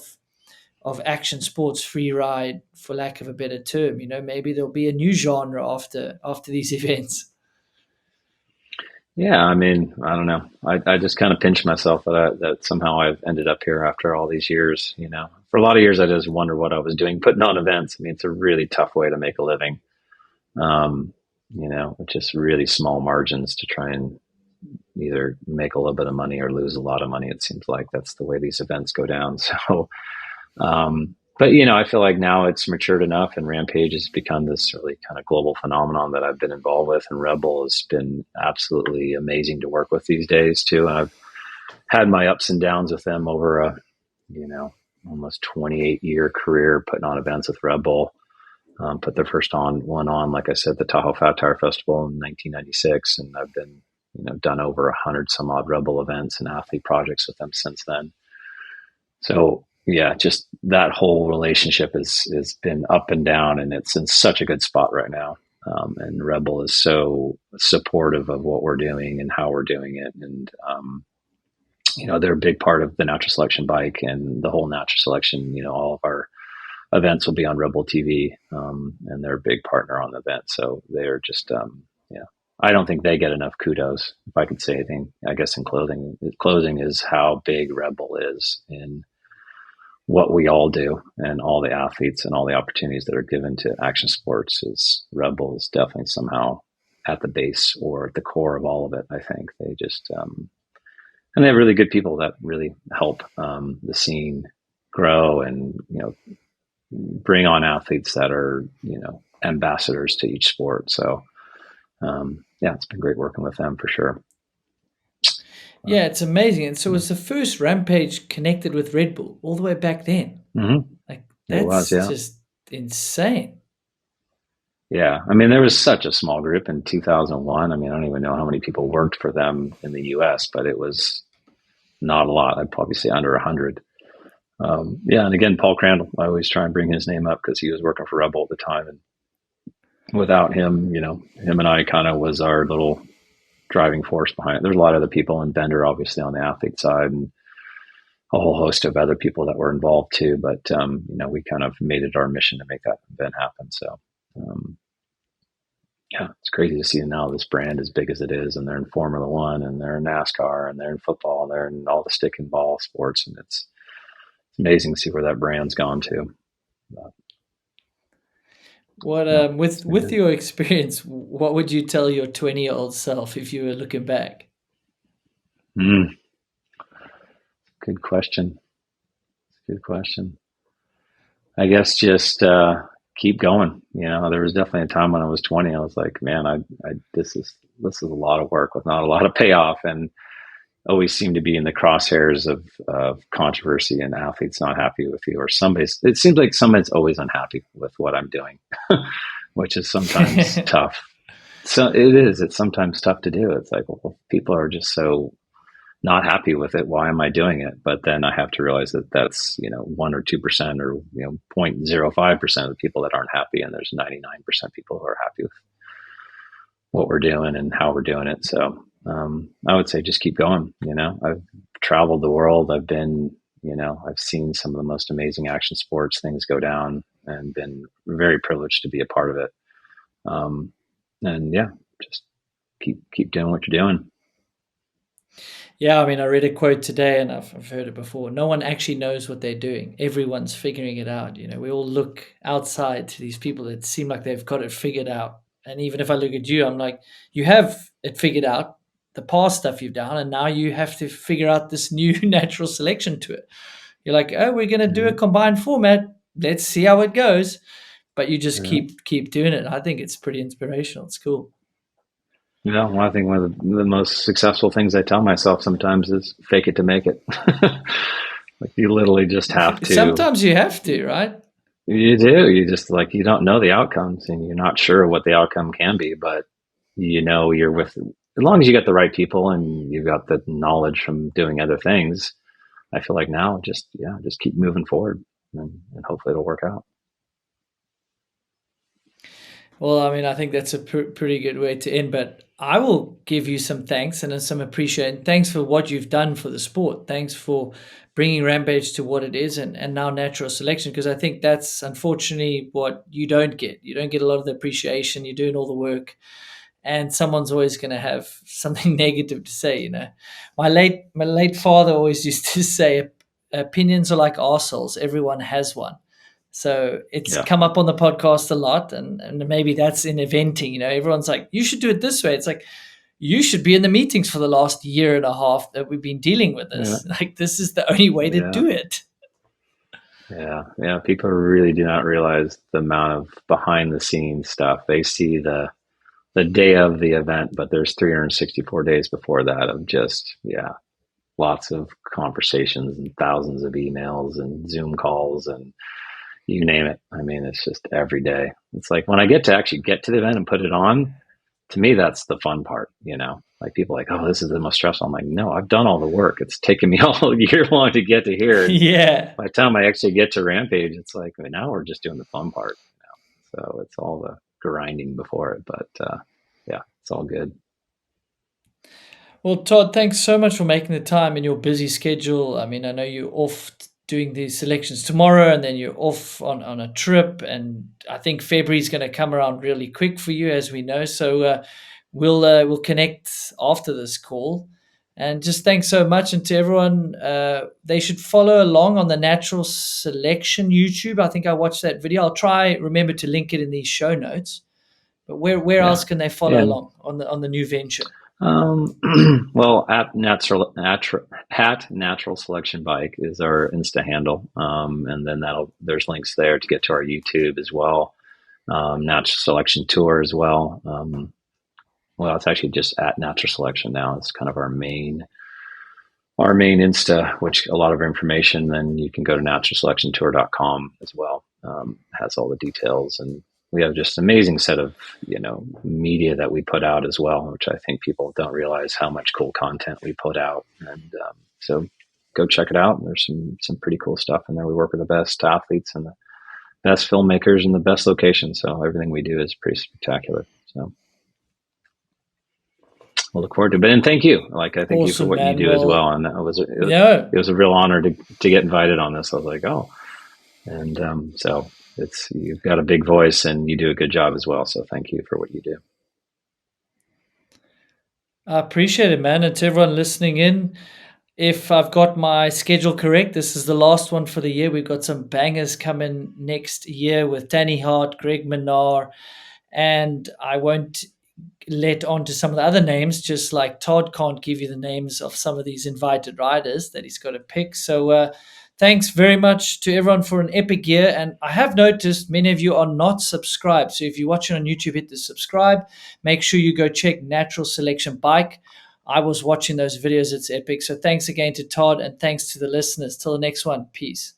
action sports, free ride, for lack of a better term. Maybe there'll be a new genre after these events. Yeah, I don't know. I just kind of pinch myself that somehow I've ended up here after all these years. For a lot of years, I just wondered what I was doing, putting on events. It's a really tough way to make a living. With just really small margins to try and either make a little bit of money or lose a lot of money. It seems like that's the way these events go down. So, but I feel like now it's matured enough, and Rampage has become this really kind of global phenomenon that I've been involved with, and Red Bull has been absolutely amazing to work with these days too. And I've had my ups and downs with them over a, almost 28-year career putting on events with Red Bull. Put their first one on, like I said, the Tahoe Fat Tire Festival in 1996, and I've been, done over 100 some odd Red Bull events and athlete projects with them since then. So yeah, just that whole relationship has been up and down, and it's in such a good spot right now. And Red Bull is so supportive of what we're doing and how we're doing it. And, they're a big part of the Natural Selection Bike and the whole Natural Selection. All of our events will be on Red Bull TV, and they're a big partner on the event. So they're just, I don't think they get enough kudos. If I could say anything, I guess in closing is how big Red Bull is in what we all do, and all the athletes and all the opportunities that are given to action sports. Is Red Bull is definitely somehow at the base or at the core of all of it. I think they just and they have really good people that really help the scene grow, and bring on athletes that are ambassadors to each sport. So yeah, it's been great working with them for sure. Yeah, it's amazing. And so was the first Rampage connected with Red Bull all the way back then. Mm-hmm. Like It was, that's yeah. just insane. Yeah. I mean, there was such a small group in 2001. I mean, I don't even know how many people worked for them in the US, but it was not a lot. I'd probably say under 100. Yeah. And again, Paul Crandall, I always try and bring his name up because he was working for Red Bull at the time. And without him, him and I kind of was our little driving force behind it. There's a lot of other people, and Bender obviously on the athlete side, and a whole host of other people that were involved too. But we kind of made it our mission to make that event happen. So yeah, it's crazy to see now this brand as big as it is, and they're in Formula One, and they're in NASCAR, and they're in football, and they're in all the stick and ball sports, and it's amazing to see where that brand's gone to. What with your experience, what would you tell your 20-year-old self if you were looking back? Good question. Good question. I guess just keep going. There was definitely a time when I was 20. I was like, man, this is a lot of work with not a lot of payoff, and always seem to be in the crosshairs of controversy and athletes not happy with you, or it seems like somebody's always unhappy with what I'm doing, which is sometimes tough. So it's sometimes tough to do. It's like, well, people are just so not happy with it. Why am I doing it? But then I have to realize that that's, 1 or 2% or, 0.05% of the people that aren't happy. And there's 99% people who are happy with what we're doing and how we're doing it. So I would say just keep going. I've traveled the world. I've been, I've seen some of the most amazing action sports things go down, and been very privileged to be a part of it. And yeah, just keep doing what you're doing. Yeah, I mean, I read a quote today, and I've heard it before. No one actually knows what they're doing. Everyone's figuring it out. We all look outside to these people that seem like they've got it figured out. And even if I look at you, I'm like, you have it figured out, the past stuff you've done, and now you have to figure out this new natural selection to it. You're like, oh, we're going to do a combined format. Let's see how it goes. But you just keep doing it. I think it's pretty inspirational. It's cool. Well, I think one of the most successful things I tell myself sometimes is fake it to make it. Like you literally just have to. Sometimes you have to, right? You do. You just you don't know the outcomes, and you're not sure what the outcome can be, but you're with, as long as you get the right people and you've got the knowledge from doing other things, I feel like now just keep moving forward, and hopefully it'll work out. Well, I mean, I think that's a pretty good way to end, but I will give you some thanks and some appreciation. Thanks for what you've done for the sport. Thanks for bringing Rampage to what it is, and now natural selection, because I think that's unfortunately what you don't get. You don't get a lot of the appreciation. You're doing all the work, and someone's always going to have something negative to say. My late father always used to say, opinions are like arseholes. Everyone has one. So it's come up on the podcast a lot, and maybe that's in eventing. Everyone's like, you should do it this way. It's like, you should be in the meetings for the last year and a half that we've been dealing with this. Yeah. Like, this is the only way to do it. Yeah. People really do not realize the amount of behind the scenes stuff. They see the day of the event, but there's 364 days before that of just, lots of conversations and thousands of emails and Zoom calls and you name it. I mean, it's just every day. It's like when I get to actually get to the event and put it on, to me, that's the fun part, like people are like, oh, this is the most stressful. I'm like, no, I've done all the work. It's taken me all year long to get to here. Yeah. By the time I actually get to Rampage, it's like, now we're just doing the fun part. So it's all the grinding before it, but it's all good. Well, Todd, thanks so much for making the time in your busy schedule. I mean, I know you're off doing these selections tomorrow, and then you're off on a trip, and I think February is going to come around really quick for you, as we know. So we'll connect after this call. And just thanks so much. And to everyone, they should follow along on the Natural Selection YouTube. I think I watched that video. I'll try remember to link it in these show notes. But where Yeah. else can they follow And along on the new venture? well, at Natural Selection Bike is our Insta handle, and then there's links there to get to our YouTube as well. Natural Selection Tour as well. Well, it's actually just at Natural Selection now. It's kind of our main Insta, which a lot of information. Then you can go to naturalselectiontour.com as well. Has all the details, and we have just an amazing set of media that we put out as well, which I think people don't realize how much cool content we put out. And so go check it out. There's some pretty cool stuff in there. We work with the best athletes and the best filmmakers in the best locations. So everything we do is pretty spectacular. So we'll look forward to it. And thank you. Like, I thank you for Awesome, what man. you do as Well, well. And yeah, it was a real honor to get invited on this. I was like, oh, and so you've got a big voice and you do a good job as well. So thank you for what you do. I appreciate it, man. And to everyone listening in, if I've got my schedule correct, this is the last one for the year. We've got some bangers coming next year with Danny Hart, Greg Menard, and I won't let on to some of the other names, just like Todd can't give you the names of some of these invited riders that he's got to pick. So thanks very much to everyone for an epic year. And I have noticed many of you are not subscribed. So if you're watching on YouTube, hit the subscribe. Make sure you go check Natural Selection Bike. I was watching those videos. It's epic. So thanks again to Todd, and thanks to the listeners. Till the next one. Peace.